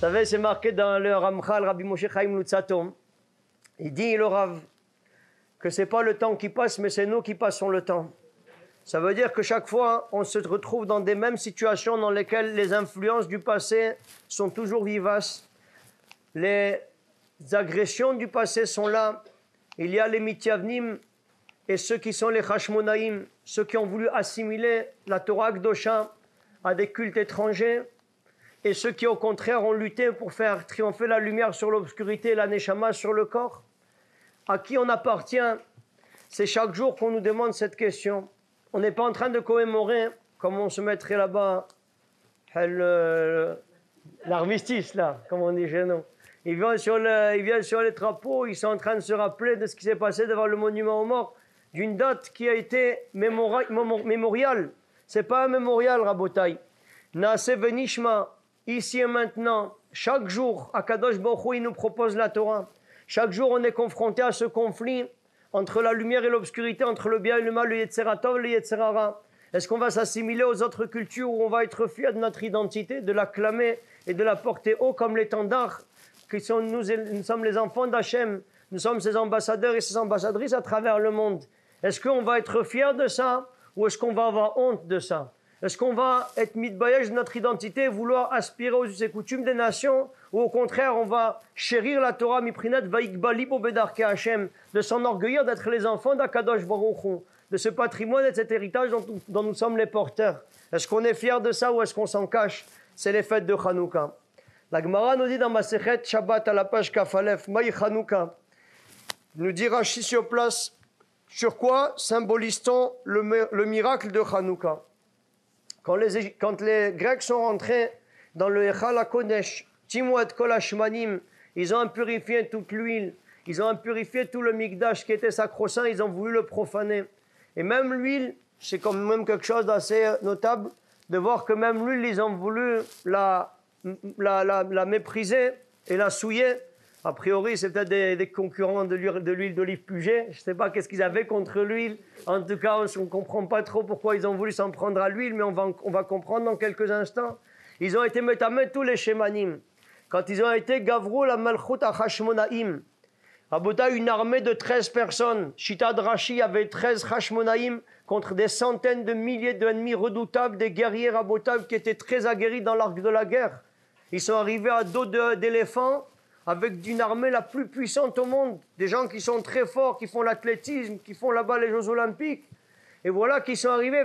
savez, c'est marqué dans le Ramchal, Rabbi Moshe Chaim Luzzatto. Il dit, le Rav, que ce n'est pas le temps qui passe, mais c'est nous qui passons le temps. Ça veut dire que chaque fois, on se retrouve dans des mêmes situations dans lesquelles les influences du passé sont toujours vivaces. Les agressions du passé sont là. Il y a les Mityavnim et ceux qui sont les Hashmonaïm, ceux qui ont voulu assimiler la Torah Kdosha à des cultes étrangers, et ceux qui, au contraire, ont lutté pour faire triompher la lumière sur l'obscurité et la Neshama sur le corps. À qui on appartient? C'est chaque jour qu'on nous demande cette question. On n'est pas en train de commémorer, comme on se mettrait là-bas, l'armistice, là, comme on dit chez nous. Ils viennent sur les drapeaux, ils sont en train de se rappeler de ce qui s'est passé devant le monument aux morts, d'une date qui a été mémoriale. Ce n'est pas un mémorial, Rabotai. Naase Venishma, ici et maintenant, chaque jour, Akadosh Baruch Hu, il nous propose la Torah. Chaque jour, on est confronté à ce conflit entre la lumière et l'obscurité, entre le bien et le mal, le Yetzera Tov et le Yetzera Ra. Est-ce qu'on va s'assimiler aux autres cultures où on va être fier de notre identité, de la clamer et de la porter haut comme l'étendard qui sont nous sommes les enfants d'Hachem, nous sommes ses ambassadeurs et ses ambassadrices à travers le monde. Est-ce qu'on va être fier de ça ou est-ce qu'on va avoir honte de ça? Est-ce qu'on va être mitbayej de notre identité, vouloir aspirer aux us et coutumes des nations, ou au contraire, on va chérir la Torah, miprinet, vaikbali bo bedarke Hashem, de s'enorgueillir d'être les enfants d'Akadosh Baruch Hu, de ce patrimoine et de cet héritage dont nous sommes les porteurs? Est-ce qu'on est fier de ça ou est-ce qu'on s'en cache? C'est les fêtes de Hanouka. La Gemara nous dit dans Masechet Shabbat à la page Kafalef, Maï Hanouka, nous dit Rashi sur place, sur quoi symbolise-t-on le miracle de Hanouka? Quand les Grecs sont rentrés dans le Echal HaKodesh, Timouat Kol Hashmanim, ils ont impurifié toute l'huile, ils ont impurifié tout le Mikdash qui était sacro-saint, ils ont voulu le profaner. Et même l'huile, c'est quand même quelque chose d'assez notable, de voir que même l'huile, ils ont voulu la mépriser et la souiller. A priori, c'est peut-être des concurrents de l'huile d'olive Puget. Je ne sais pas qu'est-ce qu'ils avaient contre l'huile. En tout cas, on ne comprend pas trop pourquoi ils ont voulu s'en prendre à l'huile, mais on va comprendre dans quelques instants. Ils ont été métamés tous les Shemanim. Quand ils ont été Gavrou la Malchut Hashmonaïm, Rabota, une armée de 13 personnes. Shitad Rashi avait 13 Hashmonaïm contre des centaines de milliers d'ennemis redoutables, des guerriers Rabota qui étaient très aguerris dans l'arc de la guerre. Ils sont arrivés à dos d'éléphants, avec une armée la plus puissante au monde, des gens qui sont très forts, qui font l'athlétisme, qui font là-bas les Jeux Olympiques. Et voilà qu'ils sont arrivés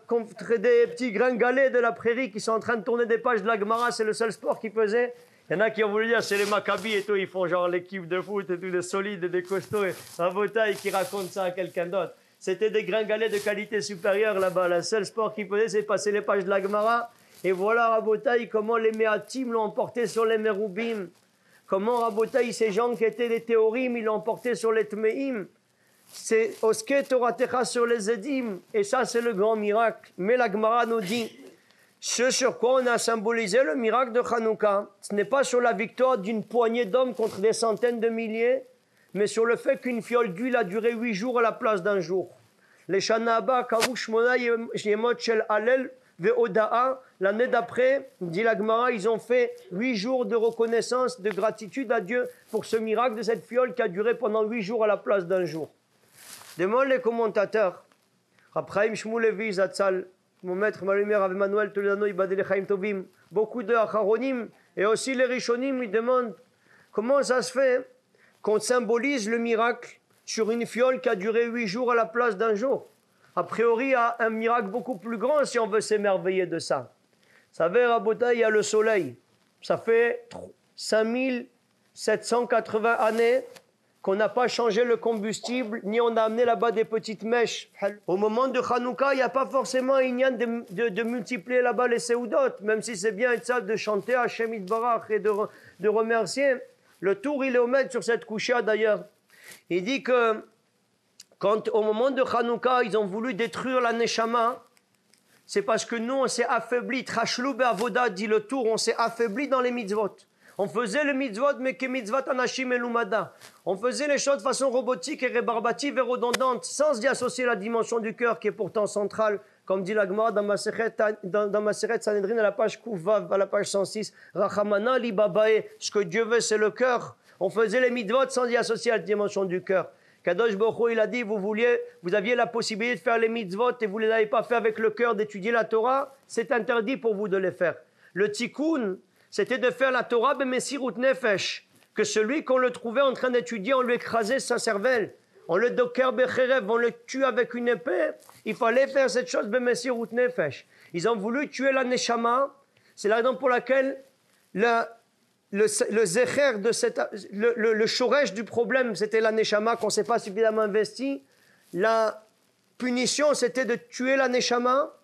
contre des petits gringalets de la prairie qui sont en train de tourner des pages de la Gemara, c'est le seul sport qu'ils faisaient. Il y en a qui ont voulu dire c'est les Maccabis et tout, ils font genre l'équipe de foot et tout, des solides et des costauds, et Rabotai qui raconte ça à quelqu'un d'autre. C'était des gringalets de qualité supérieure là-bas, le seul sport qu'ils faisaient c'est passer les pages de la Gemara. Et voilà Rabotai comment les Méatim l'ont emporté sur les Méroubim. Comment Rabotai, ces gens qui étaient des théorim, ils l'ont emporté sur les Tmeim. C'est Oske Toratecha sur les Edim. Et ça, c'est le grand miracle. Mais la Gemara nous dit, ce sur quoi on a symbolisé le miracle de Hanouka, ce n'est pas sur la victoire d'une poignée d'hommes contre des centaines de milliers, mais sur le fait qu'une fiole d'huile a duré 8 jours à la place d'un jour. Les Shana Abba, Kavu Shmona Yemot Shel Alel, Ve'oda'a, l'année d'après, dit la Gemara, ils ont fait 8 jours de reconnaissance, de gratitude à Dieu pour ce miracle de cette fiole qui a duré pendant 8 jours à la place d'un jour. Demande les commentateurs. Rapraim Shmulevi Zatzal, mon maître, ma lumière, avec Manuel Toledano, Ibadele Chaim Tovim, beaucoup de Acharonim et aussi les Rishonim, ils demandent comment ça se fait qu'on symbolise le miracle sur une fiole qui a duré 8 jours à la place d'un jour. A priori, il y a un miracle beaucoup plus grand si on veut s'émerveiller de ça. Vous savez, Rabotai, il y a le soleil. Ça fait 5780 années qu'on n'a pas changé le combustible, ni on a amené là-bas des petites mèches. Au moment de Hanouka, il n'y a pas forcément une de multiplier là-bas les séoudotes, même si c'est bien ça de chanter Hashem Yitbarach et de remercier. Le tour, il est au maître sur cette couchée d'ailleurs. Il dit que quand au moment de Hanouka, ils ont voulu détruire la Neshama, c'est parce que nous, on s'est affaibli. Trashlu be'avoda, dit le tour, on s'est affaibli dans les mitzvot. On faisait les mitzvot, mais que mitzvot anashim elumada. On faisait les choses de façon robotique et rébarbative et redondante, sans y associer la dimension du cœur qui est pourtant centrale comme dit la Gemara dans Maseret Sanhedrin à la page Kouvav, à la page 106, Rachamana li babae, ce que Dieu veut c'est le cœur. On faisait les mitzvot sans y associer la dimension du cœur. Kadosh Baruch Hu, il a dit, vous aviez la possibilité de faire les mitzvot et vous ne les avez pas fait avec le cœur, d'étudier la Torah, c'est interdit pour vous de les faire. Le tikkun, c'était de faire la Torah b'mesirut nefesh, que celui qu'on le trouvait en train d'étudier, on lui écrasait sa cervelle, on le docker becherev, on le tue avec une épée, il fallait faire cette chose b'mesirut nefesh. Ils ont voulu tuer la neshama, c'est la raison pour laquelle le zecher de le shoresh du problème, c'était la neshama qu'on ne s'est pas suffisamment investi. La punition, c'était de tuer la neshama.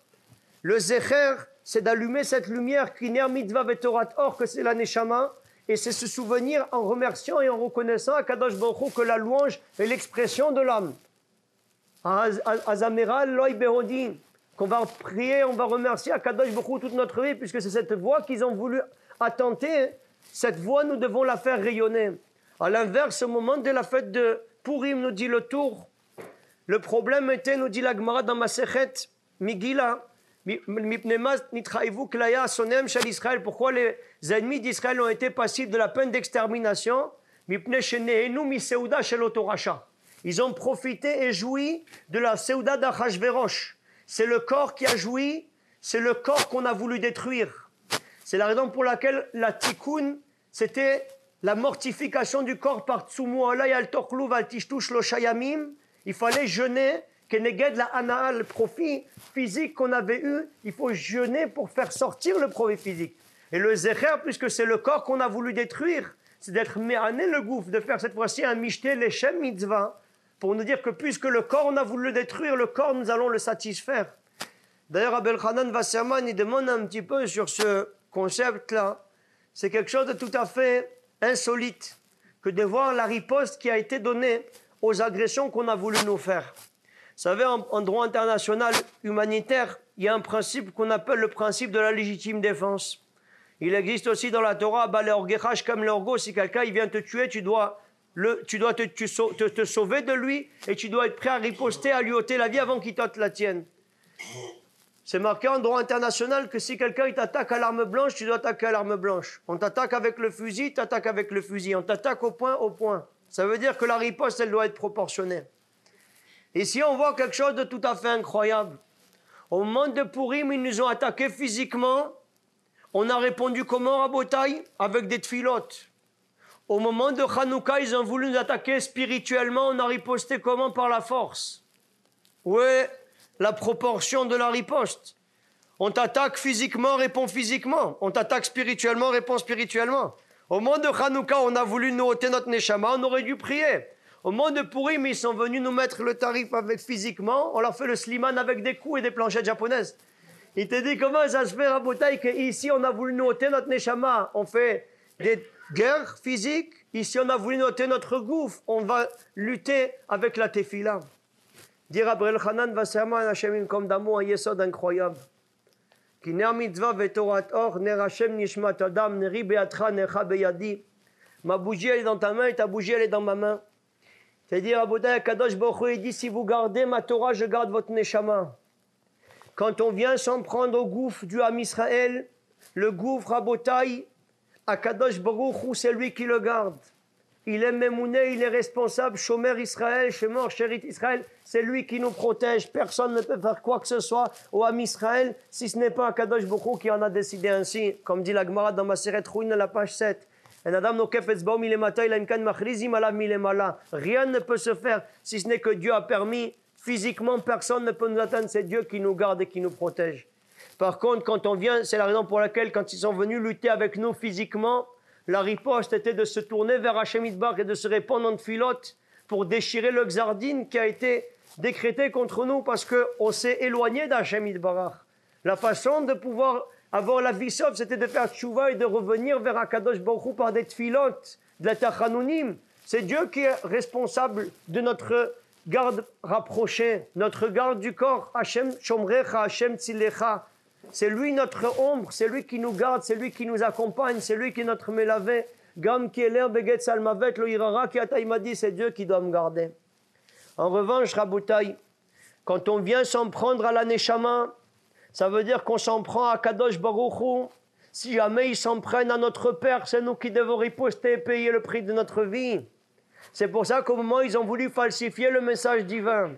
Le zecher, c'est d'allumer cette lumière qui ner mitzvah vetorat or, que c'est la neshama. Et c'est se souvenir en remerciant et en reconnaissant à Kadosh Baruch Hu que la louange est l'expression de l'âme. Azameral loy behodin, qu'on va prier, on va remercier à Kadosh Baruch Hu toute notre vie, puisque c'est cette voix qu'ils ont voulu attenter. Cette voix, nous devons la faire rayonner. À l'inverse, au moment de la fête de Purim, nous dit le Tour, le problème était, nous dit la Gemara dans Masechet Migila, pourquoi les ennemis d'Israël ont été passifs de la peine d'extermination? Ils ont profité et joui de la Seuda d'Achashverosh. C'est le corps qui a joui, c'est le corps qu'on a voulu détruire. C'est la raison pour laquelle la tikkun, c'était la mortification du corps par tsumu alay al torkluv al tishtush lo shayamim. Il fallait jeûner, keneged la hana, le profit physique qu'on avait eu, il faut jeûner pour faire sortir le profit physique. Et le zecher, puisque c'est le corps qu'on a voulu détruire, c'est d'être méhané le gouffre, de faire cette fois-ci un mishté leshem mitzvah, pour nous dire que puisque le corps on a voulu le détruire, le corps nous allons le satisfaire. D'ailleurs, Abel Hanan Wasserman, il demande un petit peu sur ce concept-là. C'est quelque chose de tout à fait insolite que de voir la riposte qui a été donnée aux agressions qu'on a voulu nous faire. Vous savez, en droit international humanitaire, il y a un principe qu'on appelle le principe de la légitime défense. Il existe aussi dans la Torah, comme l'orgo, si quelqu'un il vient te tuer, tu dois te sauver de lui et tu dois être prêt à riposter, à lui ôter la vie avant qu'il t'ôte la tienne. C'est marqué en droit international que si quelqu'un t'attaque à l'arme blanche, tu dois attaquer à l'arme blanche. On t'attaque avec le fusil, tu attaques avec le fusil. On t'attaque au point, au point. Ça veut dire que la riposte, elle doit être proportionnée. Ici, on voit quelque chose de tout à fait incroyable. Au moment de Purim, ils nous ont attaqués physiquement. On a répondu comment, Rabotai? Avec des tfilotes. Au moment de Hanouka, ils ont voulu nous attaquer spirituellement. On a riposté comment? Par la force. Ouais. La proportion de la riposte. On t'attaque physiquement, réponds physiquement. On t'attaque spirituellement, réponds spirituellement. Au moment de Hanouka, on a voulu nous ôter notre neshama, on aurait dû prier. Au moment de Purim, ils sont venus nous mettre le tarif avec physiquement, on leur fait le sliman avec des coups et des planchettes japonaises. Il te dit comment ça se fait, Rabotai, qu'ici on a voulu nous ôter notre neshama, on fait des guerres physiques, ici on a voulu nous ôter notre gouffre, on va lutter avec la tefila. Dire Abrel Hanan Wasserman Hashem comme d'amour un yesod incroyable. Ki ner mitzvah vetorat or ner Hashem nishmat adam neri beatra necha beyadi. Ma bougie elle est dans ta main et ta bougie elle est dans ma main. C'est-à-dire Aboudai Kadosh Baruch Hu dit si vous gardez ma Torah je garde votre neshama. Quand on vient s'en prendre au gouffre du Ham Israël, le gouffre Abotai, Akadosh Baruch Hu c'est lui qui le garde. Il est Memouné, il est responsable, Shomer Israël, Shemor Sherit Israël, c'est lui qui nous protège. Personne ne peut faire quoi que ce soit au Ham Israël si ce n'est pas Akadosh Baruch Hu qui en a décidé ainsi. Comme dit la Gemara dans Maseret Ruin à la page 7. Rien ne peut se faire si ce n'est que Dieu a permis. Physiquement, personne ne peut nous atteindre. C'est Dieu qui nous garde et qui nous protège. Par contre, quand on vient, c'est la raison pour laquelle, quand ils sont venus lutter avec nous physiquement, la riposte était de se tourner vers Hachem Yitbarach et de se répandre en tfilote pour déchirer le Xardin qui a été décrété contre nous parce qu'on s'est éloigné d'Hachem Yitbarach. La façon de pouvoir avoir la vie sauve, c'était de faire tchouva et de revenir vers Akadosh Baruch Hu par des tfilotes, de la tachanounim. C'est Dieu qui est responsable de notre garde rapprochée, notre garde du corps. Hachem Shomrecha, Hachem Tzilecha. C'est lui notre ombre, c'est lui qui nous garde, c'est lui qui nous accompagne, c'est lui qui est notre mélavé. Gam qui est l'air beget salmavet lo irara qui ataï m'a dit, c'est Dieu qui doit me garder. En revanche, Raboutaï, Quand on vient s'en prendre à la Neshama, ça veut dire qu'on s'en prend à Kadosh Baruch Hu. Si jamais ils s'en prennent à notre Père, c'est nous qui devons riposter et payer le prix de notre vie. C'est pour ça qu'au moment où ils ont voulu falsifier le message divin,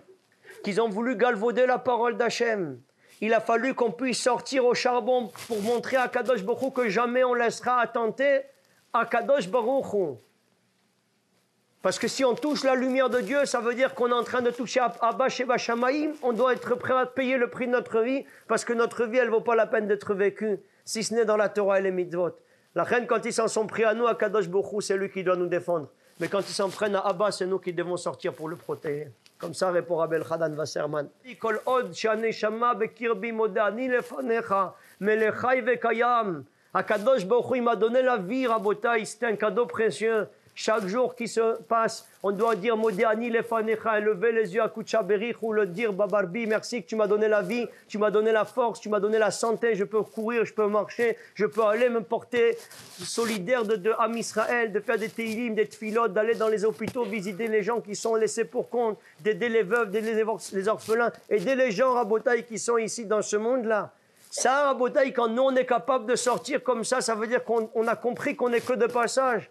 qu'ils ont voulu galvauder la parole d'Hachem, il a fallu qu'on puisse sortir au charbon pour montrer à Kadosh Baruch Hu que jamais on laissera attenter à Kadosh Baruch Hu. Parce que si on touche la lumière de Dieu, ça veut dire qu'on est en train de toucher Abba Sheva Shamayim. On doit être prêt à payer le prix de notre vie, parce que notre vie, elle ne vaut pas la peine d'être vécue, si ce n'est dans la Torah et les mitzvot. La reine, quand ils s'en sont pris à nous, à Kadosh Baruch Hu, c'est lui qui doit nous défendre. Mais quand ils s'en prennent à Abba, c'est nous qui devons sortir pour le protéger. Comme ça répond Rabel Chadan Wasserman. Kol od she'aneshama bekirbi modani lefanecha melechai vekayam. Akadosh Baruch Hu, il m'a donné la vie, Rabotai, c'est un cadeau précieux. Chaque jour qui se passe, on doit dire Modéani lefanecha, lever les yeux à Koucha Berich ou le dire Babarbi, merci que tu m'as donné la vie, tu m'as donné la force, tu m'as donné la santé, je peux courir, je peux marcher, je peux aller me porter solidaire de Am Israël, de faire des teilim, des tfilot, d'aller dans les hôpitaux, visiter les gens qui sont laissés pour compte, d'aider les veuves, d'aider les orphelins, aider les gens Rabotai qui sont ici dans ce monde-là. Ça, Rabotai, quand nous on est capable de sortir comme ça veut dire qu'on a compris qu'on n'est que de passage.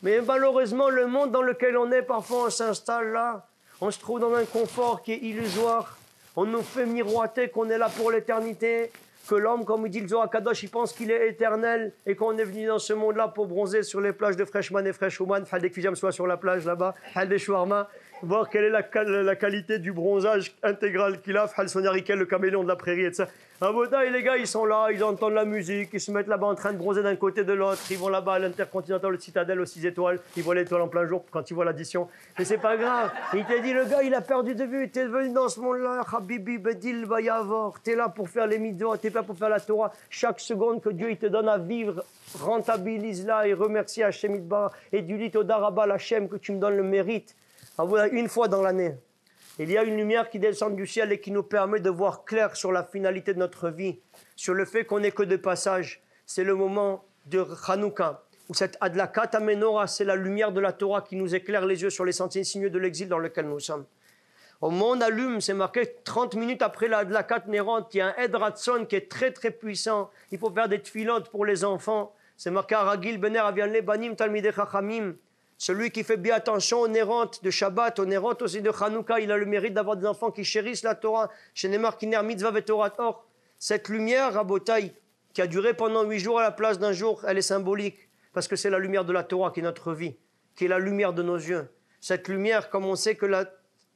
Mais malheureusement, le monde dans lequel on est, parfois on s'installe là, on se trouve dans un confort qui est illusoire, on nous fait miroiter qu'on est là pour l'éternité, que l'homme, comme il dit le Zohar Kadosh, il pense qu'il est éternel et qu'on est venu dans ce monde-là pour bronzer sur les plages de Freshman et Freshwoman, Hadek Fijam soit sur la plage là-bas, Hadek Shwarma, voir quelle est la qualité du bronzage intégral qu'il a, Hal Sonarikel, le caméléon de la prairie, et ça. À Botaï, les gars, ils sont là, ils entendent la musique, ils se mettent là-bas en train de bronzer d'un côté de l'autre, ils vont là-bas à l'Intercontinental, le Citadel, aux 6 étoiles, ils voient l'étoile en plein jour quand ils voient l'addition. Mais c'est pas grave. Il t'a dit, le gars, il a perdu de vue, t'es venu dans ce monde-là, Habibi, Bedil, Bayavor, t'es là pour faire les mitzvot, t'es là pour faire la Torah. Chaque seconde que Dieu il te donne à vivre, rentabilise-la et remercie Hachem Idbar et du lit au Darabal Hachem que tu me donnes le mérite. Une fois dans l'année. Il y a une lumière qui descend du ciel et qui nous permet de voir clair sur la finalité de notre vie, sur le fait qu'on n'est que de passage. C'est le moment de Hanouka, où cette Adlakat Amenora, c'est la lumière de la Torah qui nous éclaire les yeux sur les sentiers sinueux de l'exil dans lequel nous sommes. Au monde allume, c'est marqué 30 minutes après la Adlakat Nerant, il y a un Edratson qui est très très puissant. Il faut faire des tfilotes pour les enfants. C'est marqué Aragil Bener Avian Lebanim Talmidei Chachamim. Celui qui fait bien attention aux nérantes de Shabbat, aux nérantes aussi de Hanouka, il a le mérite d'avoir des enfants qui chérissent la Torah. Chez Neymar Kiner Mitzvah Vetorat Or. Cette lumière, Rabotai, qui a duré pendant 8 jours à la place d'un jour, elle est symbolique. Parce que c'est la lumière de la Torah qui est notre vie, qui est la lumière de nos yeux. Cette lumière, comme on sait que la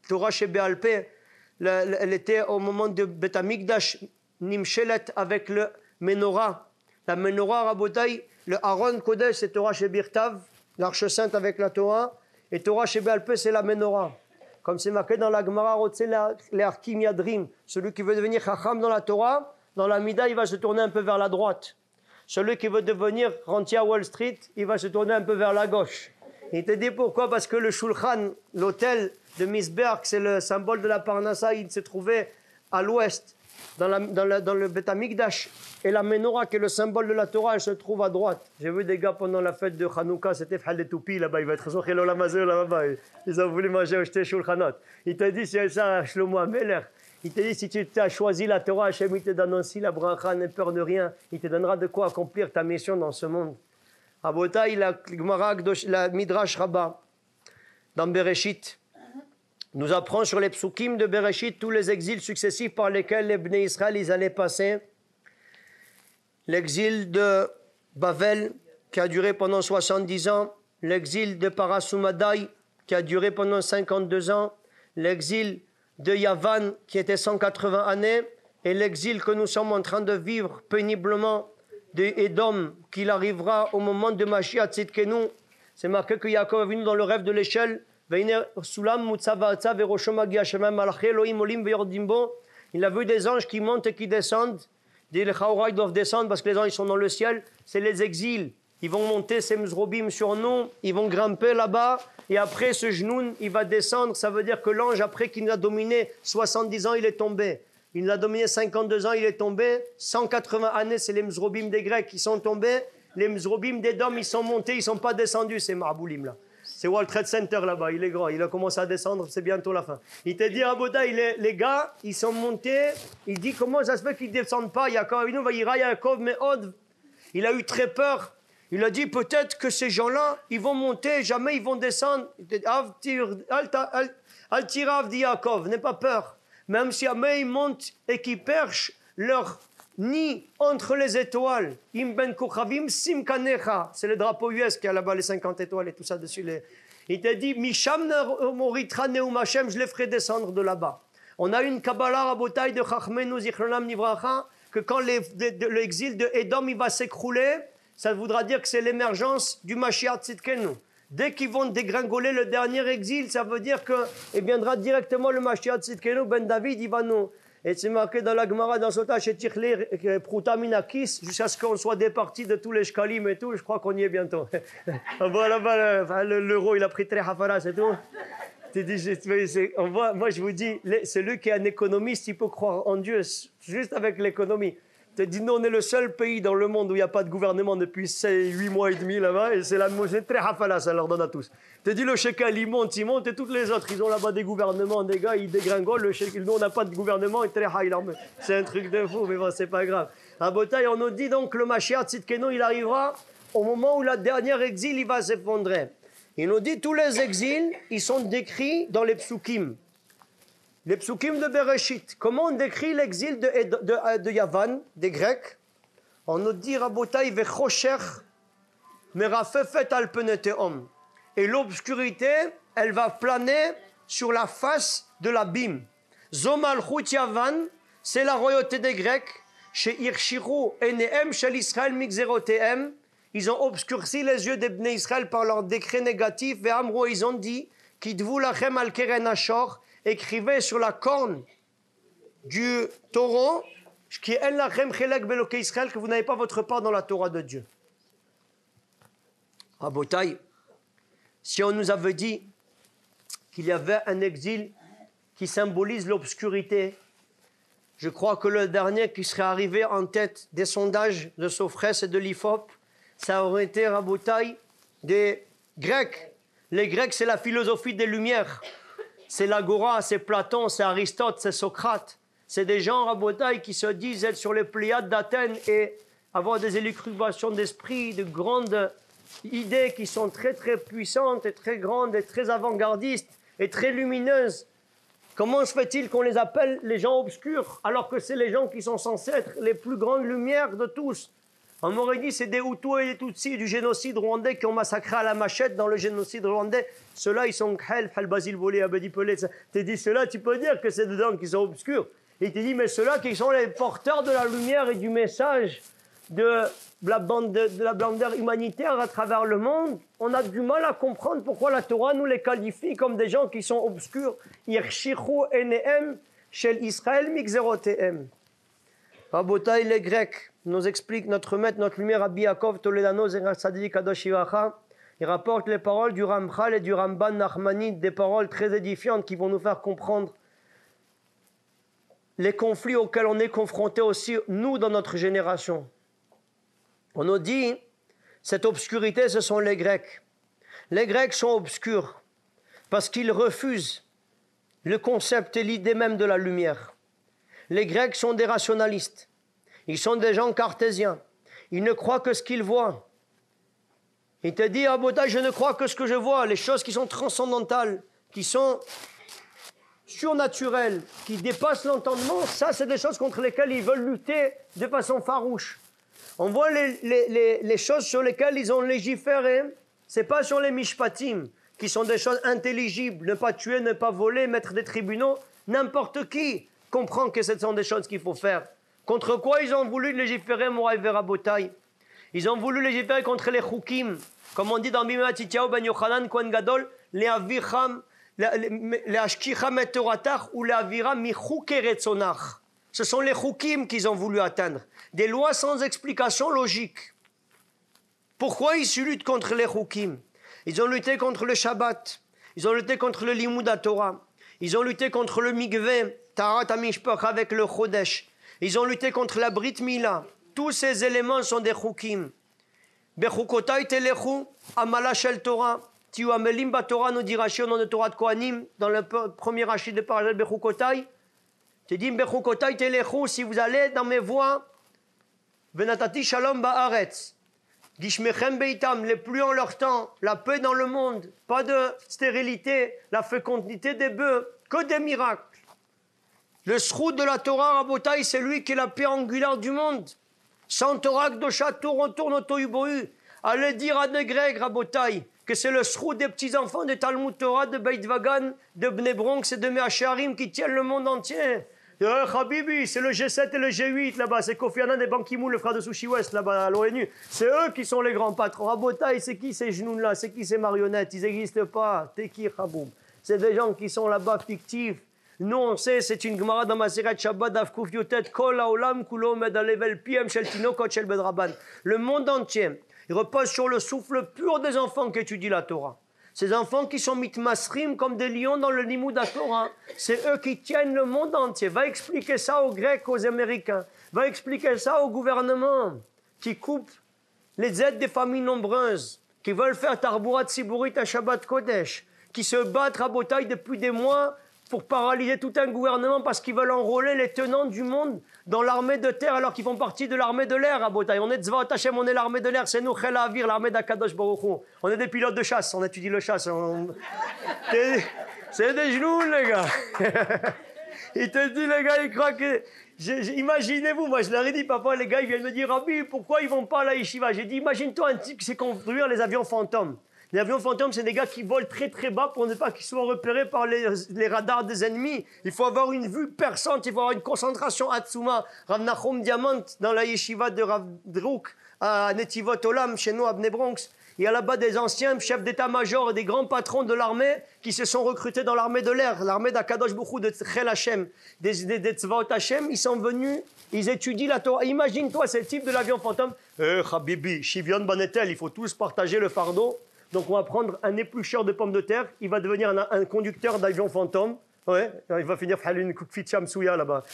Torah chez Béal Pé, elle était au moment de Bet Amikdash, Nimshelet avec le Menorah. La Menorah, Rabotai, le Aaron Kodesh, c'est Torah chez Birtav. L'Arche Sainte avec la Torah, et Torah chez Béal Pé, c'est la Menorah. Comme c'est marqué dans la Gemara, les Arkim Yadrim, celui qui veut devenir Chacham dans la Torah, dans la Mida, il va se tourner un peu vers la droite. Celui qui veut devenir rentier à Wall Street, il va se tourner un peu vers la gauche. Il te dit pourquoi? Parce que le Shulchan, l'hôtel de Misberg, c'est le symbole de la Parnassa, il se trouvait à l'ouest, dans le Bet Amikdash. Et la Menorah, qui est le symbole de la Torah, elle se trouve à droite. J'ai vu des gars pendant la fête de Hanouka, c'était Fhal de Toupi là-bas, il va être Zochel Olamazé là-bas. Ils ont voulu manger au Shté Shulchanot. Il t'a dit, c'est ça, Shlomo Ameler. Il t'a dit, si tu as choisi la Torah, Hachem, il te donne aussi la bracha, n'aie peur de rien. Il te donnera de quoi accomplir ta mission dans ce monde. À Botaï, la Gemara, la Midrash Rabbah, dans Bereshit, nous apprend sur les psukim de Bereshit tous les exils successifs par lesquels les Bnei Israël ils allaient passer. L'exil de Bavel qui a duré pendant 70 ans, l'exil de Parasoumadai qui a duré pendant 52 ans, l'exil de Yavan qui était 180 années et l'exil que nous sommes en train de vivre péniblement de Édom qu'il arrivera au moment de Mashiach Tzidkenu. C'est marqué que Yaakov est venu dans le rêve de l'échelle. Il a vu des anges qui montent et qui descendent. Ils doivent descendre parce que les anges ils sont dans le ciel. C'est les exils. Ils vont monter ces mzrobim sur nous. Ils vont grimper là-bas. Et après, ce genoun, il va descendre. Ça veut dire que l'ange, après qu'il nous a dominé 70 ans, il est tombé. Il nous a dominé 52 ans, il est tombé. 180 années, c'est les mzrobim des Grecs qui sont tombés. Les mzrobim des Dom, ils sont montés, ils ne sont pas descendus, ces marboulim là. C'est World Trade Center là-bas, il est grand, il a commencé à descendre, c'est bientôt la fin. Il te dit, Rabotai, les gars, ils sont montés, il dit, comment ça se fait qu'ils ne descendent pas? Il a eu très peur. Il a dit, peut-être que ces gens-là, ils vont monter, jamais ils vont descendre. Al-Tirav dit Yaakov, n'aie pas peur. Même si jamais ils montent et qu'ils perchent leur nid entre les étoiles. Im ben kochavim sim kanecha. C'est le drapeau US qui a là-bas les 50 étoiles et tout ça dessus. Il t'a dit, Misham moritra neum Hashem, je les ferai descendre de là-bas. On a une Kabbalah Rabotai de Chachmenu Zichronam Nivracha, que quand l'exil de Édom il va s'écrouler, ça voudra dire que c'est l'émergence du Mashiach Tzidkenu. Dès qu'ils vont dégringoler le dernier exil, ça veut dire qu'il viendra directement le Mashiach Tzidkenu, Ben David, il va nous... Et c'est marqué dans la Gemara, dans Sota, chez Tichle, Proutaminakis, jusqu'à ce qu'on soit départi de tous les shkalim et tout, je crois qu'on y est bientôt. Voilà, l'euro, il a pris très hafara, c'est tout. Moi, je vous dis, celui qui est un économiste, il peut croire en Dieu, juste avec l'économie. Tu dis, nous, on est le seul pays dans le monde où il n'y a pas de gouvernement depuis 8 mois et demi là-bas, et c'est très hafala, ça leur donne à tous. Tu dis, le shekel, il monte, et toutes les autres, ils ont là-bas des gouvernements, des gars, ils dégringolent, le shekel, nous, on n'a pas de gouvernement, et très high, c'est un truc de fou, mais bon, c'est pas grave. À Botaï, on nous dit donc, le Mashiach Tzidkenu, il arrivera au moment où la dernière exil, il va s'effondrer. Il nous dit, tous les exils, ils sont décrits dans les psukim. Les psukim de Bereshit. Comment on décrit l'exil de Yavan, des Grecs? On nous dit, Rabotai vechosher merafefet al peneteom. Et l'obscurité, elle va planer sur la face de l'abîme. Zomalchut Yavan, c'est la royauté des Grecs. Chez Irshiru eneem shel Israël migzeroteem. Ils ont obscurci les yeux des Bnei Israël par leurs décrets négatifs. Et Amro, ils ont dit, Kidvu lachem al keren ashor. Écrivez sur la corne du taureau que vous n'avez pas votre part dans la Torah de Dieu. À Botaï, si on nous avait dit qu'il y avait un exil qui symbolise l'obscurité, je crois que le dernier qui serait arrivé en tête des sondages de Sofres et de l'IFOP, ça aurait été à Botaï des Grecs. Les Grecs, c'est la philosophie des Lumières. C'est l'Agora, c'est Platon, c'est Aristote, c'est Socrate. C'est des gens, Rabotai, qui se disent être sur les Pléiades d'Athènes et avoir des élucubrations d'esprit, de grandes idées qui sont très très puissantes et très grandes et très avant-gardistes et très lumineuses. Comment se fait-il qu'on les appelle les gens obscurs alors que c'est les gens qui sont censés être les plus grandes lumières de tous? On m'aurait dit c'est des Hutus et des Tutsis du génocide rwandais qui ont massacré à la machette dans le génocide rwandais. Ceux-là, ils sont Khel, Basil Volé, Abedi Pelé. Tu dit ceux-là, tu peux dire que c'est dedans qui sont obscurs. Et tu dit mais ceux-là qui sont les porteurs de la lumière et du message de la bandère humanitaire à travers le monde, on a du mal à comprendre pourquoi la Torah nous les qualifie comme des gens qui sont obscurs. Irshichu eneem shel Israël migzeroteem. Rabotai, les Grecs nous expliquent notre maître, notre lumière, Rabbi Yaakov Toledano Zecher Tzadik Kadosh Livracha. Il rapporte les paroles du Ramchal et du Ramban Nachmanide, des paroles très édifiantes qui vont nous faire comprendre les conflits auxquels on est confrontés aussi, nous, dans notre génération. On nous dit, cette obscurité, ce sont les Grecs. Les Grecs sont obscurs parce qu'ils refusent le concept et l'idée même de la lumière. Les Grecs sont des rationalistes. Ils sont des gens cartésiens. Ils ne croient que ce qu'ils voient. Il te dit, Rabotai, je ne crois que ce que je vois, les choses qui sont transcendantales, qui sont surnaturelles, qui dépassent l'entendement, ça, c'est des choses contre lesquelles ils veulent lutter de façon farouche. On voit les choses sur lesquelles ils ont légiféré, c'est pas sur les mishpatim, qui sont des choses intelligibles, ne pas tuer, ne pas voler, mettre des tribunaux. N'importe qui comprend que ce sont des choses qu'il faut faire. Contre quoi ils ont voulu légiférer, Moraï Verabotai? Ils ont voulu légiférer contre les choukim, comme on dit dans Bimea Titiaou Ben Yochanan Kohen Gadol, les avicham, les ashkicham et toratach ou les aviram mi choukeretzonach. Ce sont les choukim qu'ils ont voulu atteindre, des lois sans explication logique. Pourquoi ils se luttent contre les choukim? Ils ont lutté contre le Shabbat, ils ont lutté contre le Limud Torah, ils ont lutté contre le Mikveh, Taharat HaMishpach avec le Chodesh, ils ont lutté contre la Brit Mila. Tous ces éléments sont des choukim. Bechukotai telechu amala shel Torah. Tiu amelim batora, nous dit Rashi au nom de Torah de Kohanim, dans le premier Rashi de Parashat Bechukotai. Tu dis, Bechukotai telechu, si vous allez dans mes voies, venatati shalom ba'aretz. Gishmechem beitam, les pluies en leur temps, la paix dans le monde, pas de stérilité, la fécondité des bœufs, que des miracles. Le sroud de la Torah, Rabotai, c'est lui qui est la pierre angulaire du monde. Sans Torah, Kdosha, tout retourne au Tohu-Bohu. Allez dire à des Grecs, Rabotai, que c'est le sroud des petits-enfants de Talmud Torah, de Beit Vagan, de Bnei Bronx et de Me'acharim qui tiennent le monde entier. Habibi, c'est le G7 et le G8 là-bas, c'est Kofi Annan et Ban Ki-moon, le frère de Sushi West là-bas à l'ONU. C'est eux qui sont les grands patrons. Rabotai, c'est qui ces genoux-là? C'est qui ces marionnettes? Ils n'existent pas. T'es qui, Raboum? C'est des gens qui sont là-bas fictifs. Nous, on sait, c'est une Gemara dans Maseret Shabbat, Avkuf Yotet, Kol Haolam Kulo Med Alevel Piem Shel Tinokot Shel Bedraban. Le monde entier, il repose sur le souffle pur des enfants qui étudient la Torah. Ces enfants qui sont mitmasrim comme des lions dans le Limoud à Torah, c'est eux qui tiennent le monde entier. Va expliquer ça aux Grecs, aux Américains. Va expliquer ça au gouvernement qui coupe les aides des familles nombreuses, qui veulent faire Tarbourat Siburit à Shabbat Kodesh, qui se battent à Botaï depuis des mois pour paralyser tout un gouvernement parce qu'ils veulent enrôler les tenants du monde dans l'armée de terre alors qu'ils font partie de l'armée de l'air à Botaï. On est Tzvaot Hashem, on est l'armée de l'air, c'est nous, Chel HaAvir, l'armée d'Akadosh Baruch Hu. On est des pilotes de chasse, on étudie le chasse. C'est des genoux, les gars. Il te dit, les gars, ils croient que... Imaginez-vous, moi je leur ai dit, papa, les gars, ils viennent me dire, Rabbi, pourquoi ils vont pas à la yeshiva? J'ai dit, imagine-toi un type qui sait construire les avions fantômes. Les avions fantômes, c'est des gars qui volent très très bas pour ne pas qu'ils soient repérés par les radars des ennemis. Il faut avoir une vue perçante, il faut avoir une concentration Hatsuma. Rav Nachum Diamant, dans la yeshiva de Rav Drouk, à Netivot Olam, chez nous à Bnei Bronx, il y a là-bas des anciens chefs d'état-major et des grands patrons de l'armée qui se sont recrutés dans l'armée de l'air, l'armée d'Akadosh Baruch Hu, de Chel Hashem, des Tzvaot Hashem. Ils sont venus, ils étudient la Torah. Imagine-toi, c'est le type de l'avion fantôme. Habibi, Shivion Banetel, il faut tous partager le fardeau. Donc on va prendre un éplucheur de pommes de terre, il va devenir un conducteur d'avion fantôme. Ouais, il va finir par une Kukfit Shamsuya là-bas.